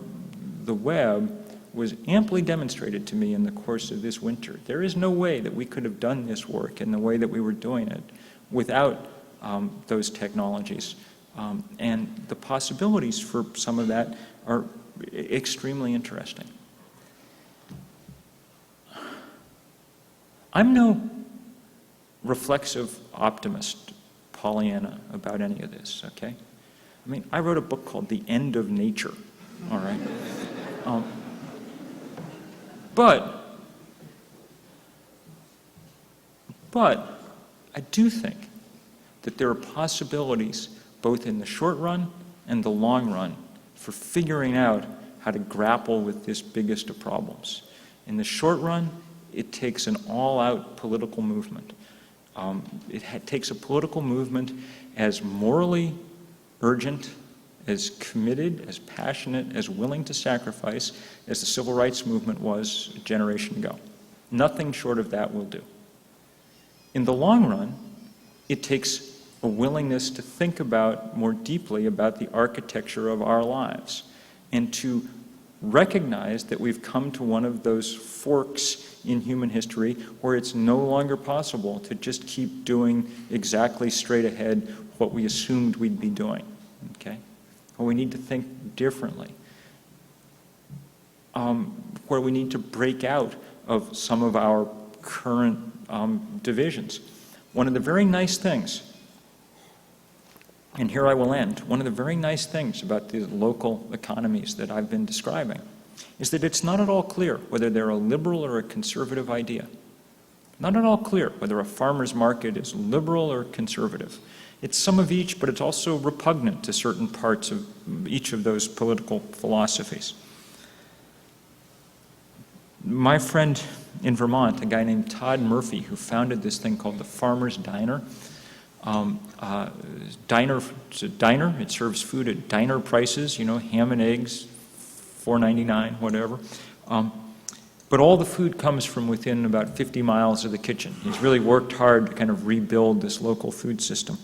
Speaker 3: the web was amply demonstrated to me in the course of this winter. There is no way that we could have done this work in the way that we were doing it without those technologies. And the possibilities for some of that are extremely interesting. I'm no reflexive optimist, Pollyanna, about any of this, okay? I mean, I wrote a book called The End of Nature, all right? But I do think that there are possibilities both in the short run and the long run for figuring out how to grapple with this biggest of problems. In the short run, it takes an all-out political movement. It takes a political movement as morally urgent, as committed, as passionate, as willing to sacrifice as the civil rights movement was a generation ago. Nothing short of that will do. In the long run, it takes a willingness to think about more deeply about the architecture of our lives and to recognize that we've come to one of those forks in human history where it's no longer possible to just keep doing exactly straight ahead what we assumed we'd be doing, okay? Where we need to think differently, where we need to break out of some of our current divisions. One of the very nice things, and here I will end, one of the very nice things about the local economies that I've been describing is that it's not at all clear whether they're a liberal or a conservative idea. Not at all clear whether a farmer's market is liberal or conservative. It's some of each, but it's also repugnant to certain parts of each of those political philosophies. My friend in Vermont, a guy named Todd Murphy, who founded this thing called the Farmer's Diner. It's a diner. It serves food at diner prices, ham and eggs, $4.99, whatever. But all the food comes from within about 50 miles of the kitchen. He's really worked hard to kind of rebuild this local food system.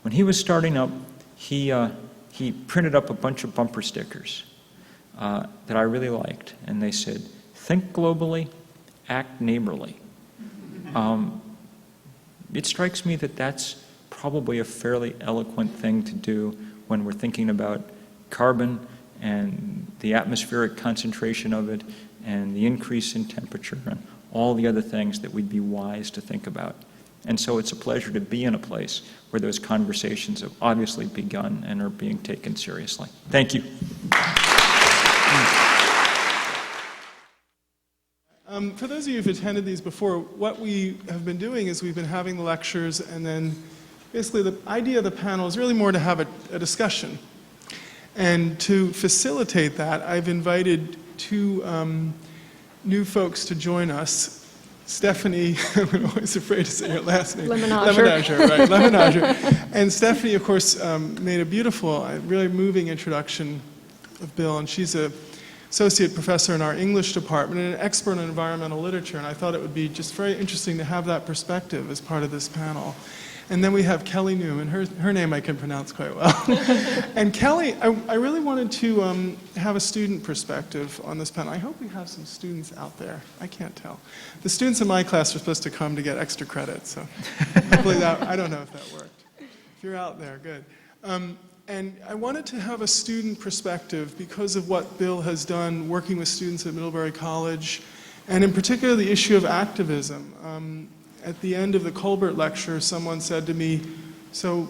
Speaker 3: When he was starting up, he printed up a bunch of bumper stickers that I really liked, and they said, "Think globally, act neighborly." It strikes me that that's probably a fairly eloquent thing to do when we're thinking about carbon and the atmospheric concentration of it and the increase in temperature and all the other things that we'd be wise to think about. And so it's a pleasure to be in a place where those conversations have obviously begun and are being taken seriously. Thank you.
Speaker 1: For those of you who've attended these before, what we have been doing is we've been having the lectures, and then basically the idea of the panel is really more to have a discussion. And to facilitate that, I've invited two new folks to join us. Stephanie, I'm always afraid to say her last name.
Speaker 2: Lemenager,
Speaker 1: right, Lemenager. And Stephanie, of course, made a beautiful, really moving introduction of Bill, and she's an associate professor in our English department and an expert in environmental literature, and I thought it would be just very interesting to have that perspective as part of this panel. And then we have Kelly Newman. Her name I can pronounce quite well. And Kelly, I really wanted to have a student perspective on this panel. I hope we have some students out there. I can't tell. The students in my class are supposed to come to get extra credit, so hopefully I don't know if that worked. If you're out there, good. And I wanted to have a student perspective because of what Bill has done working with students at Middlebury College, and in particular the issue of activism. At the end of the Colbert lecture, someone said to me, so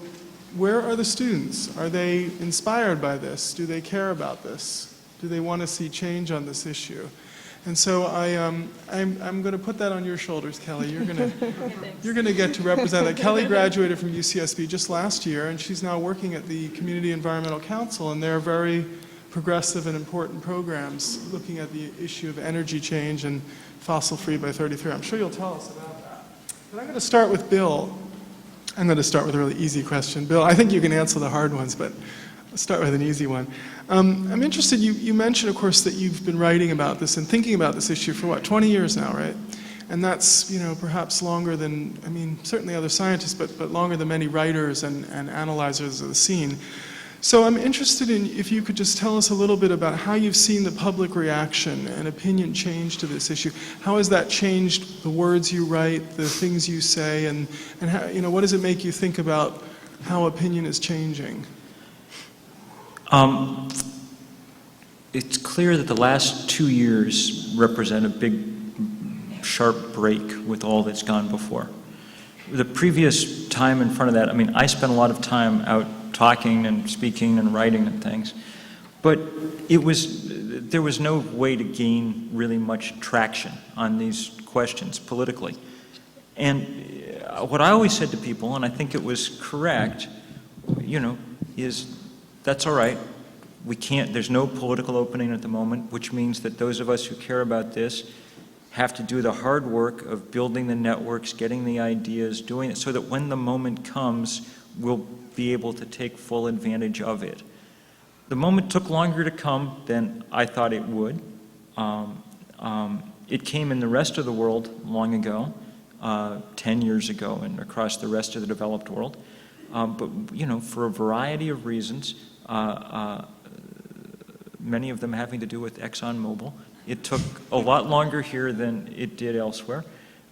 Speaker 1: where are the students? Are they inspired by this? Do they care about this? Do they want to see change on this issue? And so I'm going to put that on your shoulders, Kelly. You're going to get to represent that. Kelly graduated from UCSB just last year, and she's now working at the Community Environmental Council, and they're very progressive and important programs looking at the issue of energy change and fossil-free by 33. I'm sure you'll tell us about that. But I'm going to start with Bill. I'm going to start with a really easy question. Bill, I think you can answer the hard ones, but let's start with an easy one. I'm interested, you mentioned, of course, that you've been writing about this and thinking about this issue for, 20 years now, right? And that's, perhaps longer than, certainly other scientists, but longer than many writers and analyzers of the scene. So I'm interested in if you could just tell us a little bit about how you've seen the public reaction and opinion change to this issue. How has that changed the words you write, the things you say, and how, what does it make you think about how opinion is changing?
Speaker 3: It's clear that the last 2 years represent a big, sharp break with all that's gone before. The previous time in front of that, I spent a lot of time out talking and speaking and writing and things, but there was no way to gain really much traction on these questions politically. And what I always said to people, and I think it was correct, is that's all right. There's no political opening at the moment, which means that those of us who care about this have to do the hard work of building the networks, getting the ideas, doing it so that when the moment comes, we'll be able to take full advantage of it. The moment took longer to come than I thought it would. It came in the rest of the world long ago, 10 years ago, and across the rest of the developed world. But for a variety of reasons, many of them having to do with ExxonMobil, it took a lot longer here than it did elsewhere.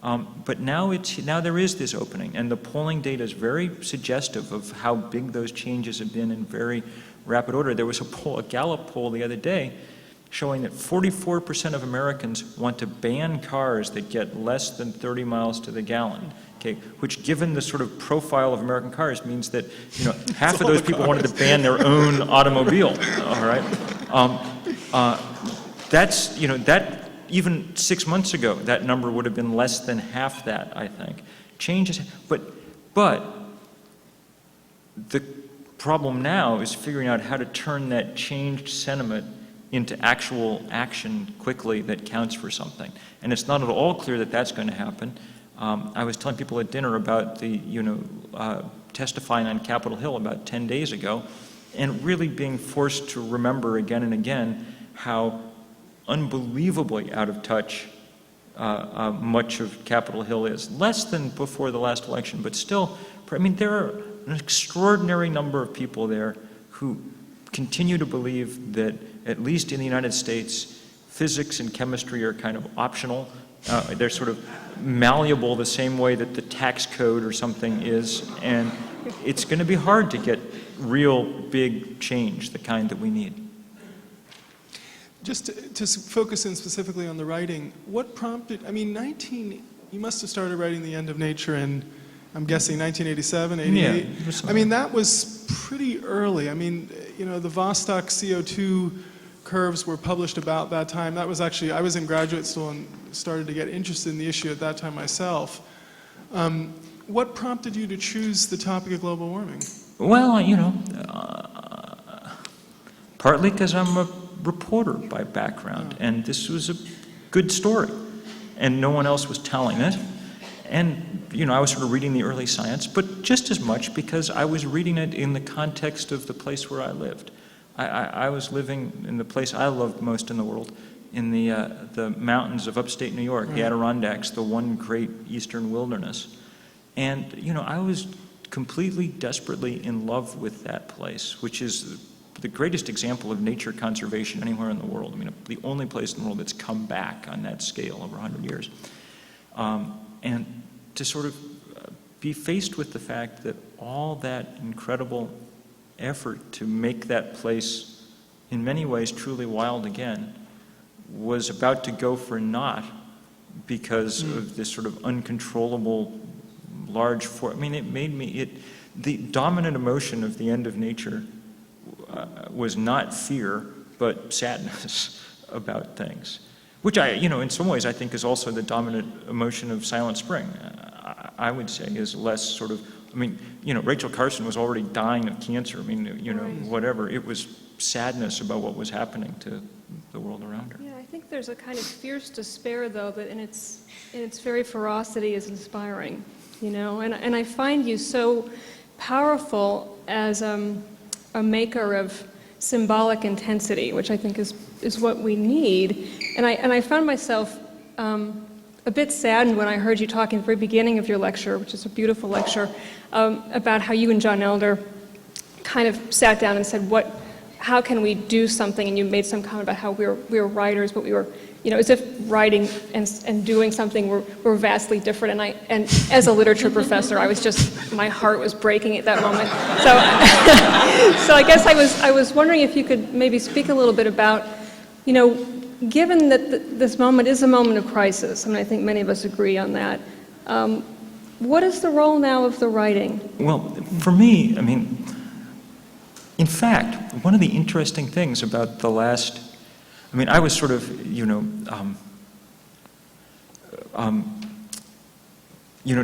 Speaker 3: But now there is this opening, and the polling data is very suggestive of how big those changes have been in very rapid order. There was a Gallup poll the other day showing that 44% of Americans want to ban cars that get less than 30 miles to the gallon. Okay, which, given the sort of profile of American cars, means that half of those people wanted to ban their own automobile. All right, that's that. Even 6 months ago, that number would have been less than half that, I think. Changes, but the problem now is figuring out how to turn that changed sentiment into actual action quickly that counts for something. And it's not at all clear that that's going to happen. I was telling people at dinner about the, testifying on Capitol Hill about 10 days ago, and really being forced to remember again and again how unbelievably out of touch much of Capitol Hill is. Less than before the last election, but still, there are an extraordinary number of people there who continue to believe that, at least in the United States, physics and chemistry are kind of optional. They're sort of malleable the same way that the tax code or something is, and it's going to be hard to get real big change, the kind that we need.
Speaker 1: Just to focus in specifically on the writing, what prompted, you must have started writing The End of Nature in, I'm guessing, 1987, 88?
Speaker 3: Yeah.
Speaker 1: That was pretty early. The Vostok CO2 curves were published about that time. That was actually, I was in graduate school and started to get interested in the issue at that time myself. What prompted you to choose the topic of global warming?
Speaker 3: Well, partly because I'm a reporter by background, and this was a good story, and no one else was telling it. And, I was sort of reading the early science, but just as much because I was reading it in the context of the place where I lived. I was living in the place I loved most in the world, in the mountains of upstate New York, the Adirondacks, the one great eastern wilderness. And, I was completely, desperately in love with that place, which is the greatest example of nature conservation anywhere in the world. I mean, the only place in the world that's come back on that scale over 100 years. And to sort of be faced with the fact that all that incredible effort to make that place, in many ways, truly wild again, was about to go for naught because of this sort of uncontrollable large force. I mean, it made me, the dominant emotion of the end of nature was not fear, but sadness about things, which in some ways I think is also the dominant emotion of Silent Spring. I would say is less sort of, Rachel Carson was already dying of cancer. Whatever. It was sadness about what was happening to the world around her.
Speaker 2: Yeah, I think there's a kind of fierce despair, though, that in its very ferocity is inspiring, and I find you so powerful as a maker of symbolic intensity, which I think is what we need. And I found myself a bit saddened when I heard you talking at the very beginning of your lecture, which is a beautiful lecture, about how you and John Elder kind of sat down and said, how can we do something? And you made some comment about how we were writers, but we were, as if writing and doing something were vastly different. And as a literature professor, I was just, my heart was breaking at that moment. So, so I guess I was wondering if you could maybe speak a little bit about, given that this moment is a moment of crisis, I think many of us agree on that, what is the role now of the writing?
Speaker 3: Well, for me, in fact, one of the interesting things about the last, I was sort of,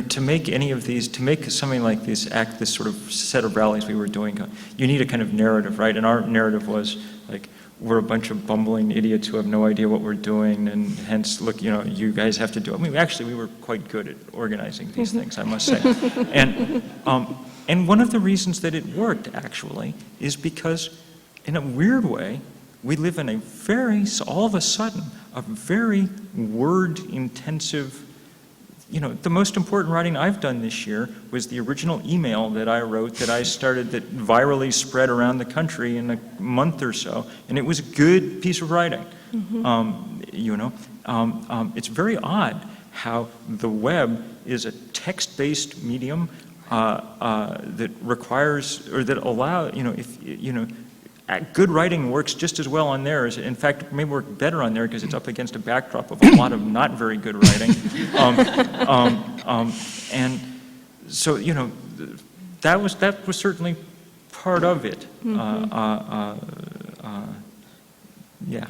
Speaker 3: to make any of these, to make something like this sort of set of rallies we were doing, you need a kind of narrative, right? And our narrative was like, we're a bunch of bumbling idiots who have no idea what we're doing, and hence, look, you guys have to do it. Actually, we were quite good at organizing these things, I must say. And one of the reasons that it worked, actually, is because, in a weird way, we live in all of a sudden, a very word-intensive, the most important writing I've done this year was the original email that I wrote that I started that virally spread around the country in a month or so, and it was a good piece of writing. It's very odd how the web is a text-based medium that requires, or that allows, good writing works just as well on there. In fact, it may work better on there because it's up against a backdrop of a lot of not very good writing. And so, that was certainly part of it. Yeah.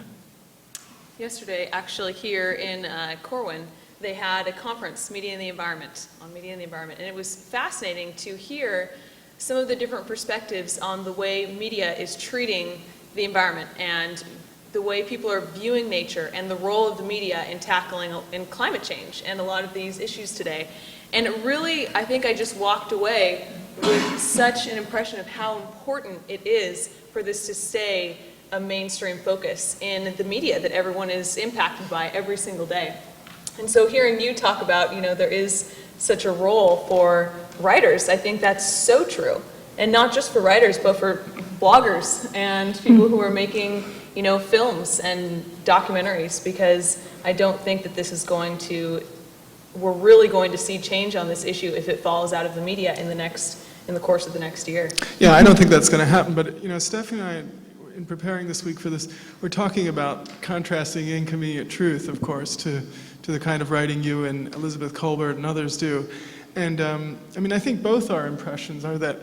Speaker 4: Yesterday, actually, here in Corwin, they had a conference, Media and the Environment, on Media and the Environment, and it was fascinating to hear some of the different perspectives on the way media is treating the environment and the way people are viewing nature and the role of the media in tackling in climate change and a lot of these issues today. And it really, I think I just walked away with such an impression of how important it is for this to stay a mainstream focus in the media that everyone is impacted by every single day. And so hearing you talk about, there is such a role for writers, I think that's so true. And not just for writers, but for bloggers and people who are making, films and documentaries, because I don't think that this is we're really going to see change on this issue if it falls out of the media in the course of the next year.
Speaker 1: Yeah, I don't think that's going to happen, but Stephanie and I, in preparing this week for this, we're talking about contrasting inconvenient truth, of course, to the kind of writing you and Elizabeth Colbert and others do. And I think both our impressions are that,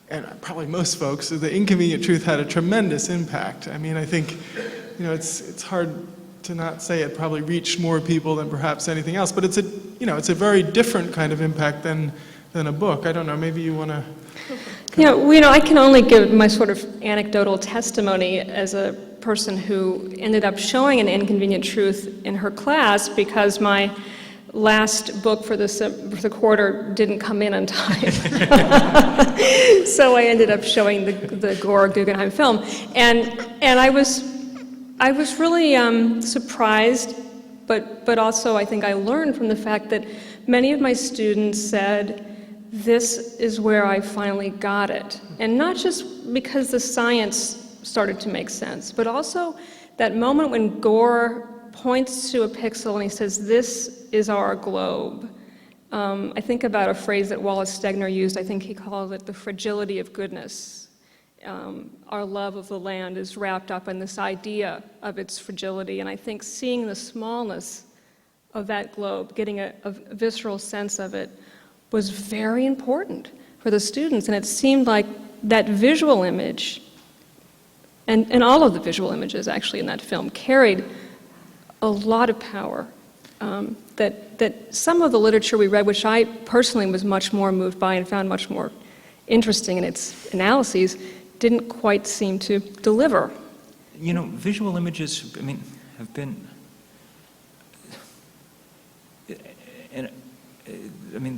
Speaker 1: and probably most folks, the inconvenient truth had a tremendous impact. I think, it's hard to not say it probably reached more people than perhaps anything else, but it's a very different kind of impact than a book. I don't know, maybe you want to...
Speaker 2: I can only give my sort of anecdotal testimony as a person who ended up showing an inconvenient truth in her class because my last book for the quarter didn't come in on time. So I ended up showing the Gore Guggenheim film. And I was really surprised, but also I think I learned from the fact that many of my students said this is where I finally got it. And not just because the science started to make sense, but also that moment when Gore points to a pixel and he says, "This is our globe." I think about a phrase that Wallace Stegner used. I think he called it the fragility of goodness. Our love of the land is wrapped up in this idea of its fragility, and I think seeing the smallness of that globe, getting a visceral sense of it, was very important for the students, and it seemed like that visual image, and all of the visual images actually in that film, carried a lot of power. That some of the literature we read, which I personally was much more moved by and found much more interesting in its analyses, didn't quite seem to deliver.
Speaker 3: You know, visual images, I mean, have been, and I mean,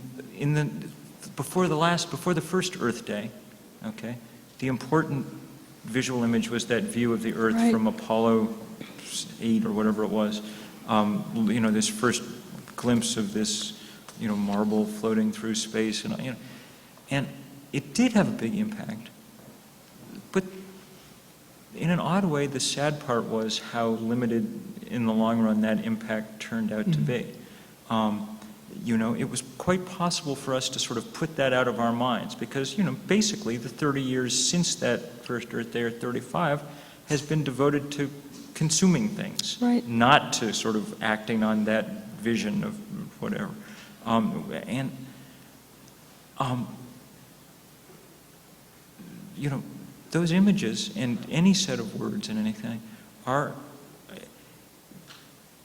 Speaker 3: before the first Earth Day, okay, the important visual image was that view of the Earth
Speaker 2: Right.
Speaker 3: from Apollo 8 or whatever it was. You know, this first glimpse of this, you know, marble floating through space, and you know, and it did have a big impact. But in an odd way, the sad part was how limited, in the long run, that impact turned out to be. You know, it was quite possible for us to sort of put that out of our minds because, you know, basically the 30 years since that first Earth Day, or 35, has been devoted to consuming things,
Speaker 2: Right.
Speaker 3: not to sort of acting on that vision of whatever. You know, those images and any set of words and anything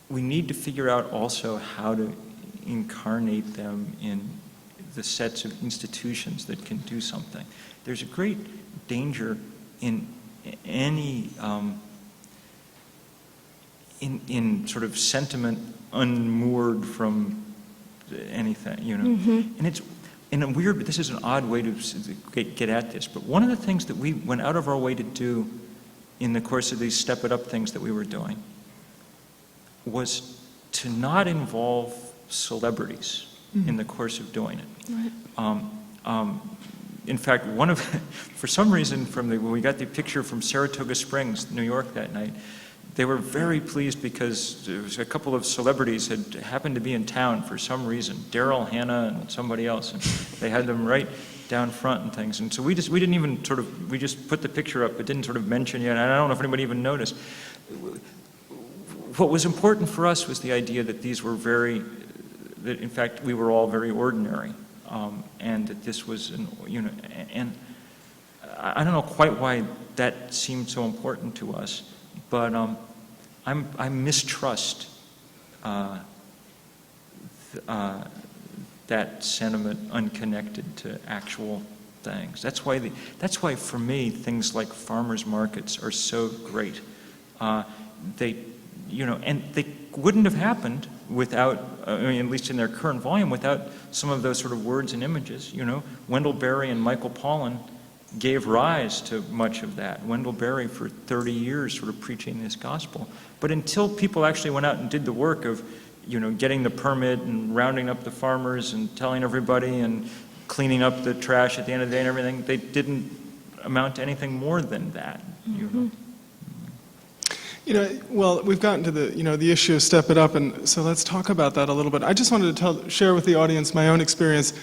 Speaker 3: we need to figure out also how to incarnate them in the sets of institutions that can do something. There's a great danger in any in sort of sentiment unmoored from anything, you know.
Speaker 2: Mm-hmm.
Speaker 3: And it's in a weird, this is an odd way to get at this, but one of the things that we went out of our way to do in the course of these Step It Up things that we were doing was to not involve celebrities in the course of doing it.
Speaker 2: Right.
Speaker 3: In fact, for some reason, when we got the picture from Saratoga Springs, New York that night, they were very pleased because there was a couple of celebrities had happened to be in town for some reason, Daryl Hannah and somebody else, and they had them right down front and things. And so we didn't even we just put the picture up, but didn't sort of mention yet. And I don't know if anybody even noticed. What was important for us was the idea that these were that in fact we were all very ordinary, and that this was, you know, and I don't know quite why that seemed so important to us, but I mistrust that sentiment unconnected to actual things. That's why for me things like farmers markets are so great. They, you know, and they wouldn't have happened without, I mean, at least in their current volume, without some of those sort of words and images. You know, Wendell Berry and Michael Pollan gave rise to much of that. Wendell Berry for 30 years sort of preaching this gospel. But until people actually went out and did the work of, you know, getting the permit and rounding up the farmers and telling everybody and cleaning up the trash at the end of the day and everything, they didn't amount to anything more than that, you know.
Speaker 1: You know, well, we've gotten to the issue of Step It Up, and so let's talk about that a little bit. I just wanted to share with the audience my own experience.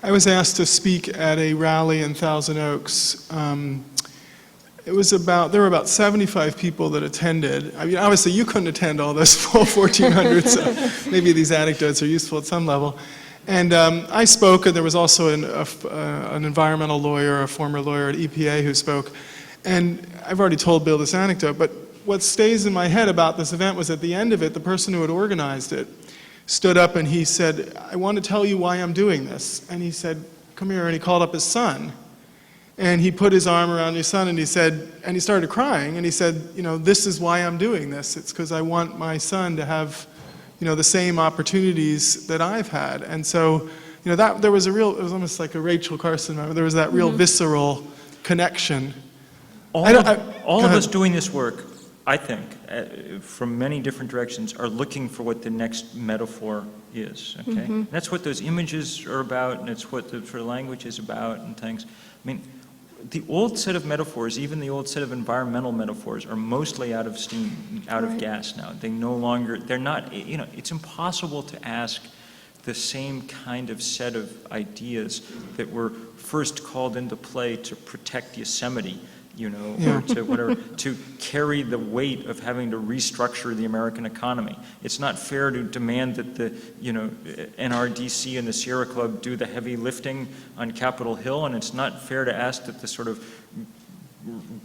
Speaker 1: I was asked to speak at a rally in Thousand Oaks. There were about 75 people that attended. I mean, obviously you couldn't attend all those full 1,400, so maybe these anecdotes are useful at some level. And I spoke, and there was also an environmental lawyer, a former lawyer at EPA who spoke. And I've already told Bill this anecdote, but what stays in my head about this event was at the end of it, the person who had organized it stood up and he said, "I want to tell you why I'm doing this." And he said, "Come here," and he called up his son. And he put his arm around his son and he said, and he started crying, and he said, "You know, this is why I'm doing this. It's because I want my son to have, you know, the same opportunities that I've had." And so, you know, it was almost like a Rachel Carson moment. There was that real visceral connection.
Speaker 3: All of us doing this work I think, from many different directions, are looking for what the next metaphor is, okay? That's what those images are about, and it's what the sort of language is about and things. I mean, the old set of metaphors, even the old set of environmental metaphors, are mostly out of steam, out of gas now. They no longer, they're not, you know, it's impossible to ask the same kind of set of ideas that were first called into play to protect Yosemite, you know, or to whatever, to carry the weight of having to restructure the American economy. It's not fair to demand that the, you know, NRDC and the Sierra Club do the heavy lifting on Capitol Hill, and it's not fair to ask that the sort of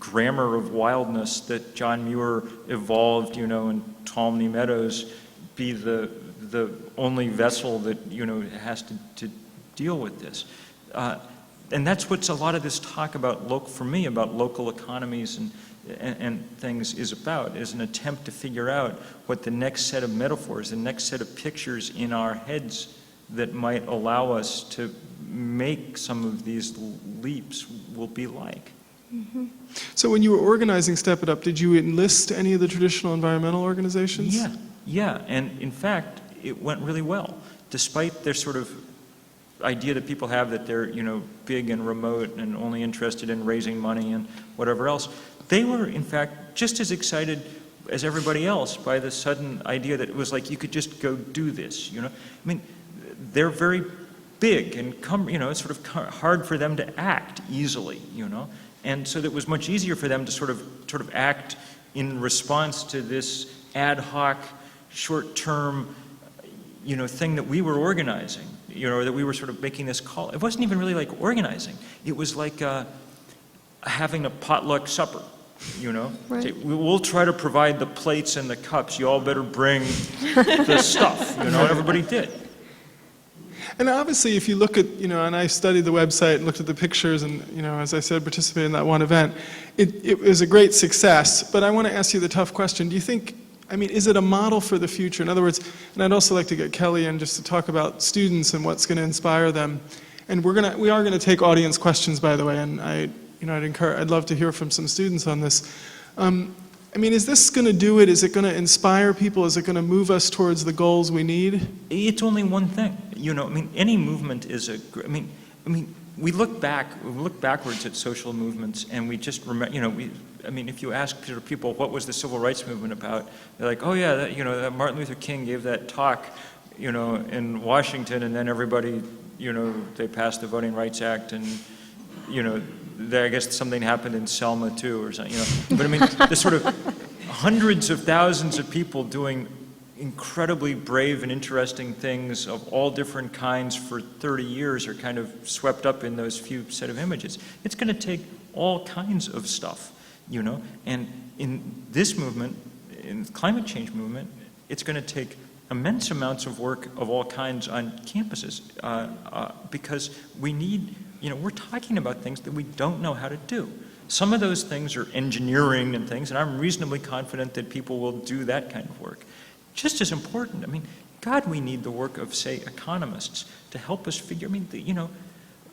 Speaker 3: grammar of wildness that John Muir evolved, you know, in Tolmney Meadows be the only vessel that, you know, has to deal with this. And that's what's a lot of this talk about, for me, about local economies and things is about, is an attempt to figure out what the next set of metaphors, the next set of pictures in our heads that might allow us to make some of these leaps will be like.
Speaker 1: So when you were organizing Step It Up, did you enlist any of the traditional environmental organizations?
Speaker 3: Yeah, and in fact, it went really well, despite their sort of idea that people have that they're, you know, big and remote and only interested in raising money and whatever else. They were, in fact, just as excited as everybody else by the sudden idea that it was like you could just go do this, you know. I mean, they're very big and, you know, it's sort of hard for them to act easily, you know. And so it was much easier for them to sort of act in response to this ad hoc, short-term, you know, thing that we were organizing, you know, or that we were sort of making this call. It wasn't even really like organizing. It was like having a potluck supper, you know.
Speaker 2: Right.
Speaker 3: We'll try to provide the plates and the cups. You all better bring the stuff, you know, and everybody did.
Speaker 1: And obviously, if you look at, you know, and I studied the website and looked at the pictures and, you know, as I said, participated in that one event, it was a great success. But I want to ask you the tough question. Do you think, I mean, is it a model for the future? In other words, and I'd also like to get Kelly in just to talk about students and what's going to inspire them. And we are going to take audience questions, by the way, and I'd love to hear from some students on this. I mean, is this going to do it? Is it going to inspire people? Is it going to move us towards the goals we need?
Speaker 3: It's only one thing, you know. I mean, any movement is I mean, we look backwards at social movements, and we just remember, you know, I mean, if you ask people what was the civil rights movement about, they're like, oh yeah, that, you know, that Martin Luther King gave that talk, you know, in Washington, and then everybody, you know, they passed the Voting Rights Act, and, you know, I guess something happened in Selma too, or something, you know. But I mean, the sort of hundreds of thousands of people doing incredibly brave and interesting things of all different kinds for 30 years are kind of swept up in those few set of images. It's going to take all kinds of stuff, you know. And in this movement, in the climate change movement, it's going to take immense amounts of work of all kinds on campuses because we need, you know, we're talking about things that we don't know how to do. Some of those things are engineering and things, and I'm reasonably confident that people will do that kind of work. Just as important, I mean, God, we need the work of, say, economists to help us figure, I mean, you know,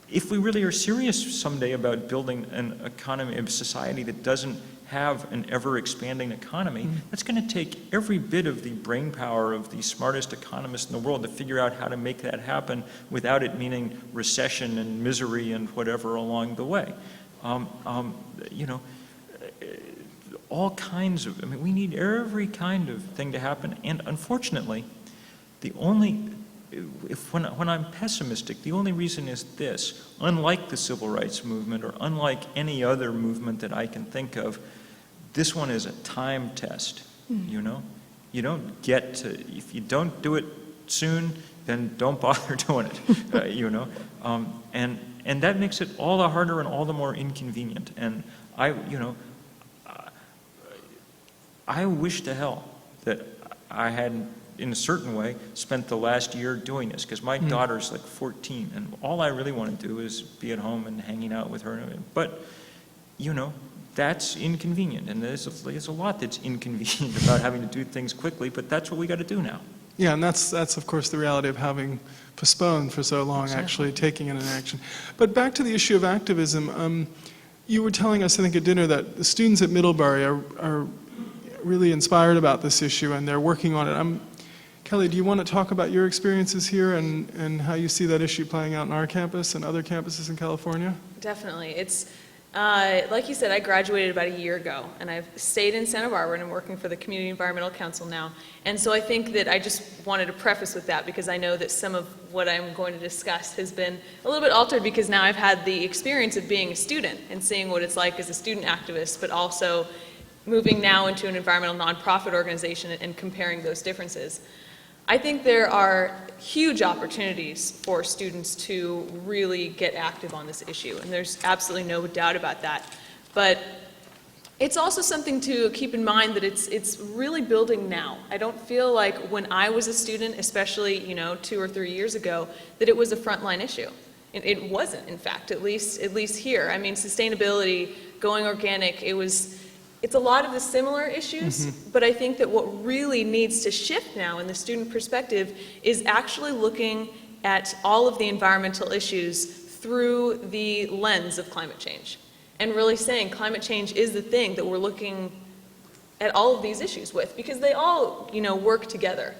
Speaker 3: if we really are serious someday about building an economy, a society that doesn't have an ever-expanding economy, that's going to take every bit of the brain power of the smartest economists in the world to figure out how to make that happen without it meaning recession and misery and whatever along the way. You know, all kinds of, I mean, we need every kind of thing to happen, and unfortunately, the only, when I'm pessimistic, the only reason is this: unlike the civil rights movement or unlike any other movement that I can think of, this one is a time test, you know? You don't get to, if you don't do it soon, then don't bother doing it, you know? And that makes it all the harder and all the more inconvenient. And I wish to hell that I had, in a certain way, spent the last year doing this, because my daughter's like 14, and all I really want to do is be at home and hanging out with her. But, you know, that's inconvenient, and there's a lot that's inconvenient about having to do things quickly, but that's what we got to do now.
Speaker 1: Yeah, and that's of course the reality of having postponed for so long,
Speaker 3: Exactly.
Speaker 1: actually taking it in action. But back to the issue of activism, you were telling us, I think, at dinner that the students at Middlebury are really inspired about this issue, and they're working on it. Kelly, do you want to talk about your experiences here and how you see that issue playing out in our campus and other campuses in California?
Speaker 4: Definitely. It's, like you said, I graduated about a year ago, and I've stayed in Santa Barbara, and I'm working for the Community Environmental Council now. And so I think that I just wanted to preface with that, because I know that some of what I'm going to discuss has been a little bit altered, because now I've had the experience of being a student and seeing what it's like as a student activist, but also moving now into an environmental nonprofit organization and comparing those differences. I think there are huge opportunities for students to really get active on this issue, and there's absolutely no doubt about that. But it's also something to keep in mind that it's really building now. I don't feel like when I was a student, especially 2 or 3 years ago, that it was a frontline issue. It wasn't, in fact, at least here. I mean, sustainability, going organic, it's a lot of the similar issues, but I think that what really needs to shift now in the student perspective is actually looking at all of the environmental issues through the lens of climate change, and really saying climate change is the thing that we're looking at all of these issues with, because they all, work together.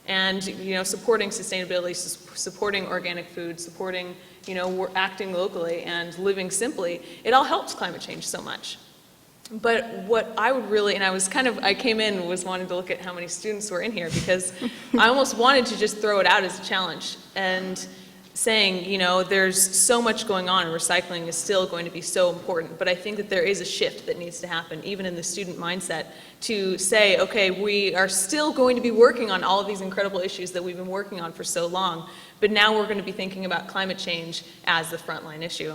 Speaker 4: And, supporting sustainability, supporting organic food, supporting, we're acting locally and living simply, it all helps climate change so much. But what I would really, and I came in and was wanting to look at how many students were in here, because I almost wanted to just throw it out as a challenge and saying, there's so much going on and recycling is still going to be so important. But I think that there is a shift that needs to happen, even in the student mindset, to say, okay, we are still going to be working on all of these incredible issues that we've been working on for so long, but now we're going to be thinking about climate change as the frontline issue.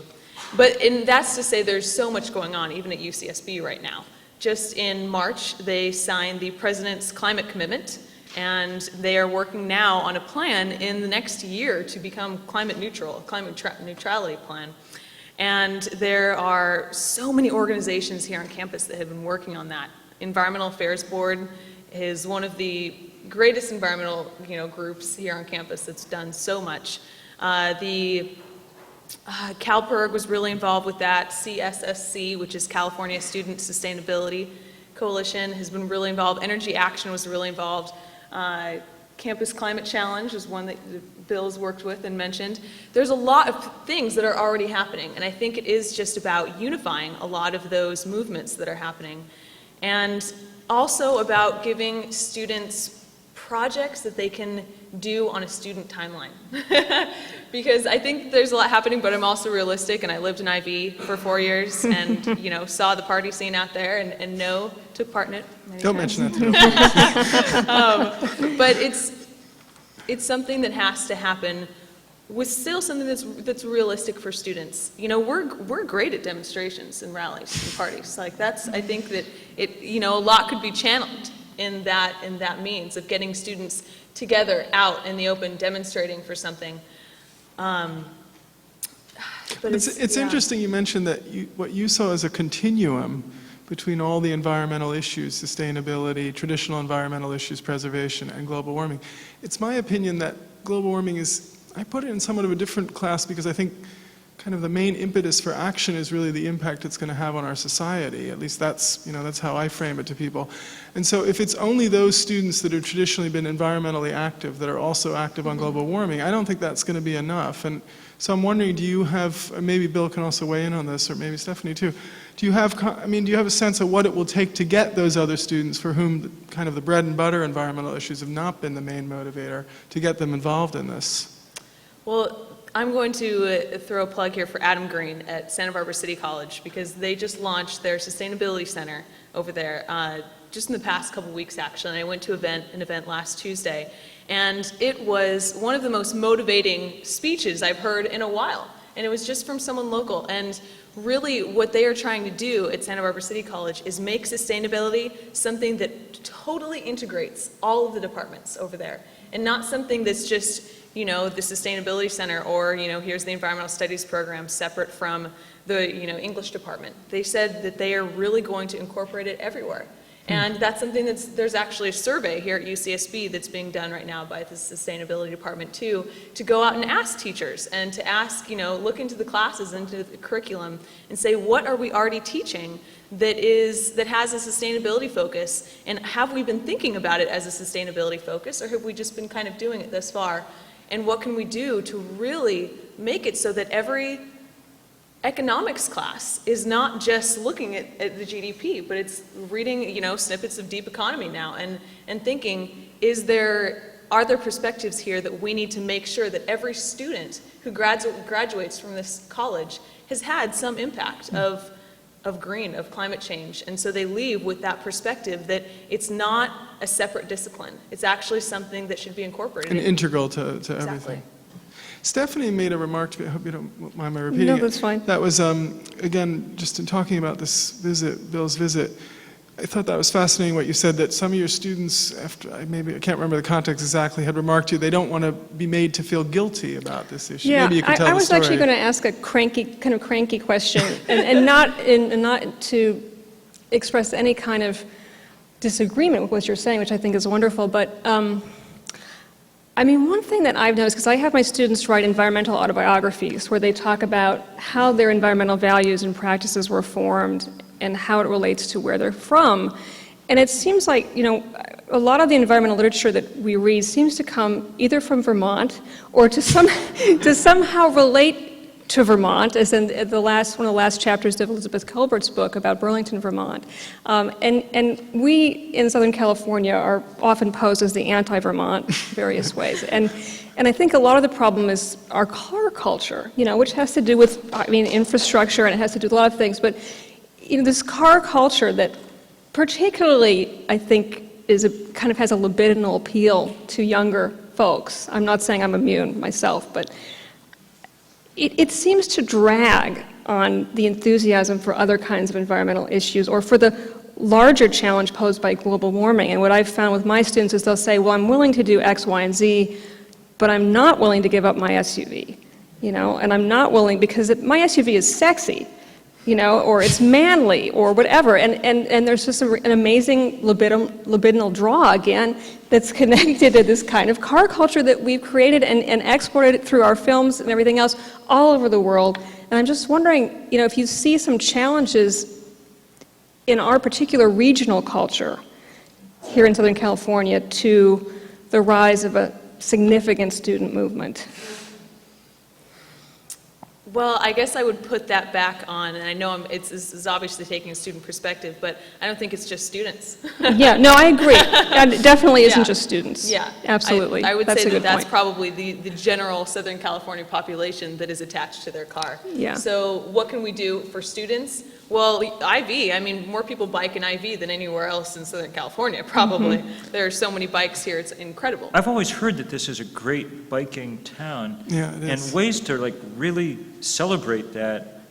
Speaker 4: And that's to say there's so much going on, even at UCSB right now. Just in March, they signed the President's Climate Commitment, and they are working now on a plan in the next year to become climate neutral, climate neutrality plan. And there are so many organizations here on campus that have been working on that. Environmental Affairs Board is one of the greatest environmental groups here on campus that's done so much. CalPERG was really involved with that. CSSC, which is California Student Sustainability Coalition, has been really involved. Energy Action was really involved. Campus Climate Challenge is one that Bill's worked with and mentioned. There's a lot of things that are already happening, and I think it is just about unifying a lot of those movements that are happening, and also about giving students projects that they can do on a student timeline. Because I think there's a lot happening, but I'm also realistic, and I lived in IV for 4 years and saw the party scene out there and took part in it many
Speaker 1: Don't
Speaker 4: times.
Speaker 1: mention that too.
Speaker 4: But it's something that has to happen with still something that's realistic for students. We're great at demonstrations and rallies and parties. Like I think that a lot could be channeled in that means of getting students together out in the open demonstrating for something. But
Speaker 1: It's interesting you mentioned that what you saw as a continuum between all the environmental issues, sustainability, traditional environmental issues, preservation, and global warming. It's my opinion that global warming I put it in somewhat of a different class, because I think kind of the main impetus for action is really the impact it's going to have on our society. At least that's how I frame it to people. And so if it's only those students that have traditionally been environmentally active that are also active on global warming, I don't think that's going to be enough. And so I'm wondering, do you have, maybe Bill can also weigh in on this, or maybe Stephanie too, do you have a sense of what it will take to get those other students for whom kind of the bread and butter environmental issues have not been the main motivator, to get them involved in this?
Speaker 4: Well, I'm going to throw a plug here for Adam Green at Santa Barbara City College, because they just launched their Sustainability Center over there just in the past couple weeks, actually. And I went to an event last Tuesday, and it was one of the most motivating speeches I've heard in a while. And it was just from someone local. And really what they are trying to do at Santa Barbara City College is make sustainability something that totally integrates all of the departments over there, and not something that's just the Sustainability Center, or, here's the Environmental Studies program separate from the, English department. They said that they are really going to incorporate it everywhere. And that's something there's actually a survey here at UCSB that's being done right now by the sustainability department too, to go out and ask teachers and to ask, look into the classes, into the curriculum and say, what are we already teaching that has a sustainability focus, and have we been thinking about it as a sustainability focus, or have we just been kind of doing it thus far? And what can we do to really make it so that every economics class is not just looking at the GDP, but it's reading, snippets of deep economy now and thinking, are there perspectives here that we need to make sure that every student who graduates from this college has had some impact of climate change, and so they leave with that perspective that it's not a separate discipline. It's actually something that should be incorporated.
Speaker 1: And integral to
Speaker 4: Exactly.
Speaker 1: everything. Stephanie made a remark to me, I hope you don't mind my repeating it.
Speaker 2: No, that's fine.
Speaker 1: That was, again, just in talking about this visit, Bill's visit, I thought that was fascinating what you said, that some of your students, I can't remember the context exactly, had remarked to you they don't want to be made to feel guilty about this issue.
Speaker 2: Yeah,
Speaker 1: Maybe you could tell
Speaker 2: I
Speaker 1: the
Speaker 2: was
Speaker 1: story.
Speaker 2: actually going to ask a cranky question, and not to express any kind of disagreement with what you're saying, which I think is wonderful, but one thing that I've noticed, because I have my students write environmental autobiographies where they talk about how their environmental values and practices were formed and how it relates to where they're from. And it seems like, a lot of the environmental literature that we read seems to come either from Vermont or to somehow relate to Vermont, as in one of the last chapters of Elizabeth Colbert's book about Burlington, Vermont. And we in Southern California are often posed as the anti-Vermont various ways. And I think a lot of the problem is our car culture, which has to do with, infrastructure, and it has to do with a lot of things. But this car culture that particularly, I think, has a libidinal appeal to younger folks. I'm not saying I'm immune myself, but it seems to drag on the enthusiasm for other kinds of environmental issues or for the larger challenge posed by global warming. And what I've found with my students is they'll say, well, I'm willing to do X, Y, and Z, but I'm not willing to give up my SUV, and I'm not willing because my SUV is sexy, or it's manly or whatever. And there's just an amazing libidinal draw, again, that's connected to this kind of car culture that we've created and exported through our films and everything else all over the world. And I'm just wondering, if you see some challenges in our particular regional culture here in Southern California to the rise of a significant student movement.
Speaker 4: Well, I guess I would put that back on, and I know this is obviously taking a student perspective, but I don't think it's just students.
Speaker 2: Yeah, no, I agree. It definitely isn't
Speaker 4: Yeah.
Speaker 2: just students.
Speaker 4: Yeah.
Speaker 2: Absolutely.
Speaker 4: I would
Speaker 2: That's
Speaker 4: say
Speaker 2: a good
Speaker 4: that's
Speaker 2: point.
Speaker 4: probably the general Southern California population that is attached to their car.
Speaker 2: Yeah.
Speaker 4: So what can we do for students? Well, IV, more people bike in IV than anywhere else in Southern California, probably.
Speaker 2: Mm-hmm.
Speaker 4: There are so many bikes here, it's incredible.
Speaker 3: I've always heard that this is a great biking town.
Speaker 1: Yeah, it is.
Speaker 3: And ways to really celebrate that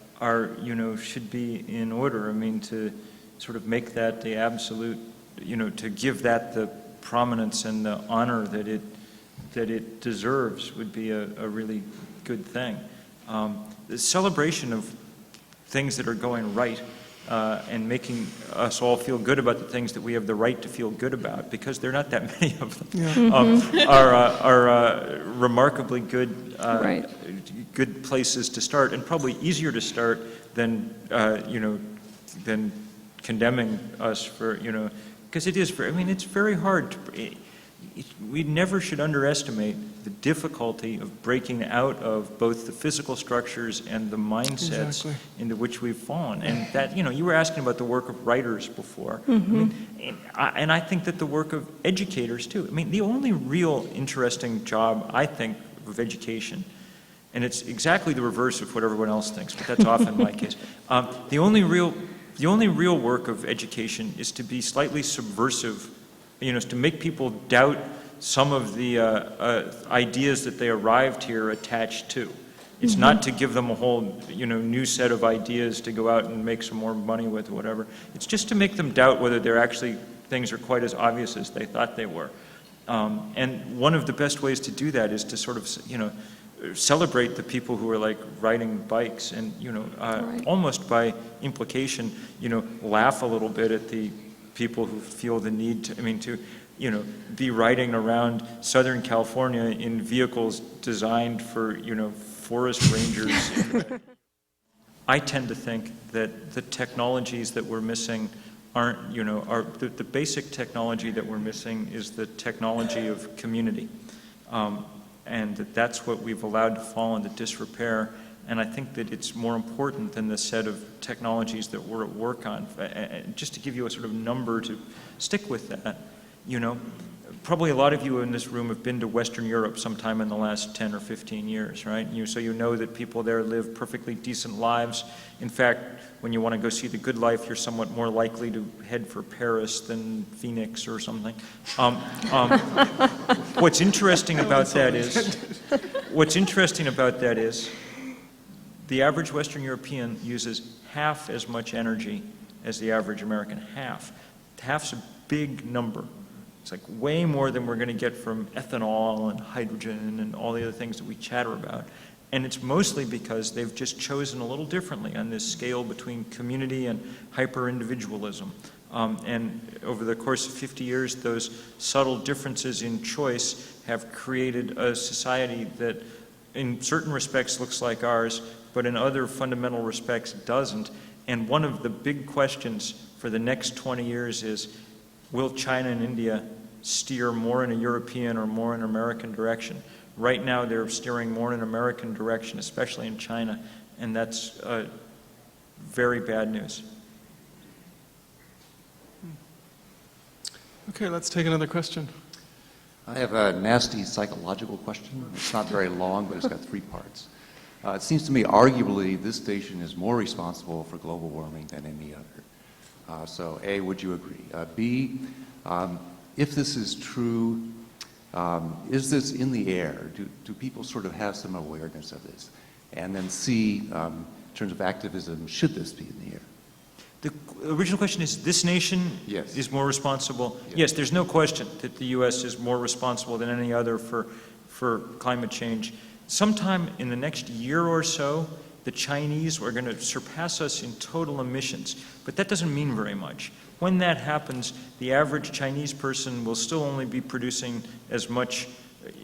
Speaker 3: should be in order. To sort of make that the absolute, to give that the prominence and the honor that it deserves would be a really good thing. The celebration of things that are going right and making us all feel good about the things that we have the right to feel good about, because there are not that many of them, are remarkably good,
Speaker 2: Right.
Speaker 3: good places to start, and probably easier to start than than condemning us for because it is it's very hard. We never should underestimate the difficulty of breaking out of both the physical structures and the mindsets
Speaker 1: Exactly.
Speaker 3: into which we've fallen. And that, you were asking about the work of writers before. And I think that the work of educators too. The only real interesting job, I think, of education, and it's exactly the reverse of what everyone else thinks, but that's often my case. The only real work of education is to be slightly subversive, is to make people doubt some of the ideas that they arrived here attached to. It's not to give them a whole, new set of ideas to go out and make some more money with or whatever. It's just to make them doubt whether things are quite as obvious as they thought they were. And one of the best ways to do that is to sort of, celebrate the people who are riding bikes and,
Speaker 2: Right.
Speaker 3: almost by implication, laugh a little bit at the people who feel the need to be riding around Southern California in vehicles designed for, forest rangers. I tend to think that the technologies that we're missing aren't, the basic technology that we're missing is the technology of community. And that's what we've allowed to fall into disrepair. And I think that it's more important than the set of technologies that we're at work on. Just to give you a sort of number to stick with that, probably a lot of you in this room have been to Western Europe sometime in the last 10 or 15 years, right? So you know that people there live perfectly decent lives. In fact, when you want to go see the good life, you're somewhat more likely to head for Paris than Phoenix or something. What's interesting about that is, the average Western European uses half as much energy as the average American. Half's a big number. It's like way more than we're going to get from ethanol and hydrogen and all the other things that we chatter about. And it's mostly because they've just chosen a little differently on this scale between community and hyper-individualism. And over the course of 50 years, those subtle differences in choice have created a society that in certain respects looks like ours, but in other fundamental respects doesn't. And one of the big questions for the next 20 years is, will China and India steer more in a European or more in an American direction? Right now, they're steering more in an American direction, especially in China, and that's very bad news.
Speaker 1: Okay, let's take another question.
Speaker 5: I have a nasty psychological question. It's not very long, but it's got 3 parts. It seems to me, arguably, this station is more responsible for global warming than any other. So, A, would you agree? B, if this is true, is this in the air? Do people sort of have some awareness of this? And then C, in terms of activism, should this be in the air?
Speaker 3: The original question is, this nation is more responsible? Yes, there's no question that the U.S. is more responsible than any other for climate change. Sometime in the next year or so, the Chinese are going to surpass us in total emissions, but that doesn't mean very much. When that happens, the average Chinese person will still only be producing as much,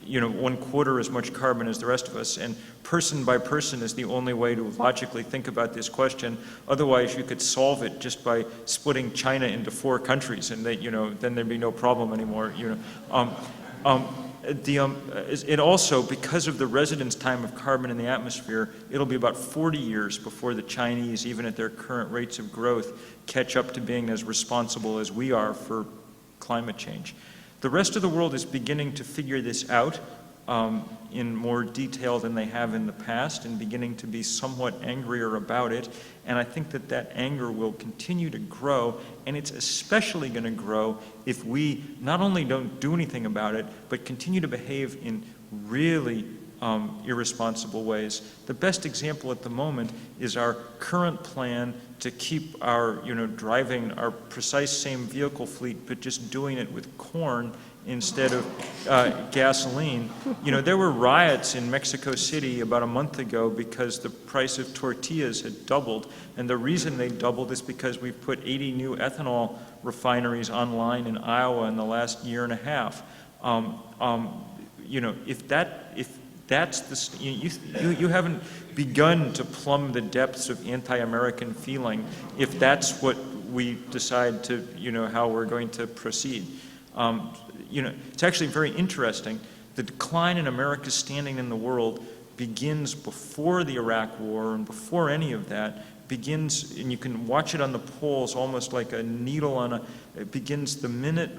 Speaker 3: 1/4 as much carbon as the rest of us, and person by person is the only way to logically think about this question. Otherwise, you could solve it just by splitting China into 4 countries, and then there'd be no problem anymore. It also, because of the residence time of carbon in the atmosphere, it'll be about 40 years before the Chinese, even at their current rates of growth, catch up to being as responsible as we are for climate change. The rest of the world is beginning to figure this out in more detail than they have in the past, and beginning to be somewhat angrier about it. And I think that anger will continue to grow, and it's especially going to grow if we not only don't do anything about it, but continue to behave in really irresponsible ways. The best example at the moment is our current plan to keep our, driving our precise same vehicle fleet, but just doing it with corn instead of gasoline. There were riots in Mexico City about a month ago because the price of tortillas had doubled, and the reason they doubled is because we've put 80 new ethanol refineries online in Iowa in the last year and a half. You haven't begun to plumb the depths of anti-American feeling if that's what we decide to, how we're going to proceed. It's actually very interesting. The decline in America's standing in the world begins before the Iraq War, and before any of that begins, and you can watch it on the polls almost like a needle on a, it begins the minute,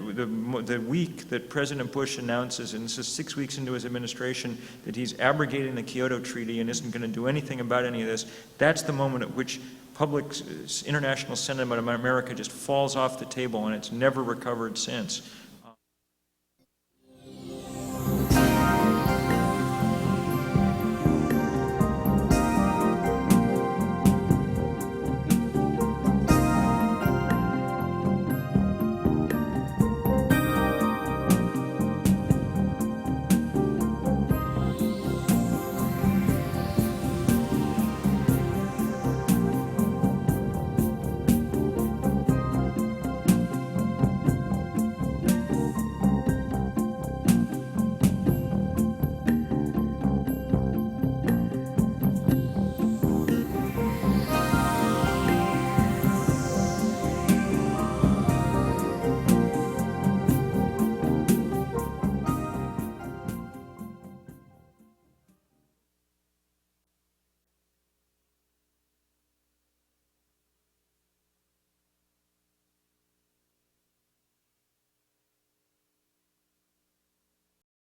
Speaker 3: the week that President Bush announces, and this is 6 weeks into his administration, that he's abrogating the Kyoto Treaty and isn't going to do anything about any of this. That's the moment at which public international sentiment about America just falls off the table, and it's never recovered since.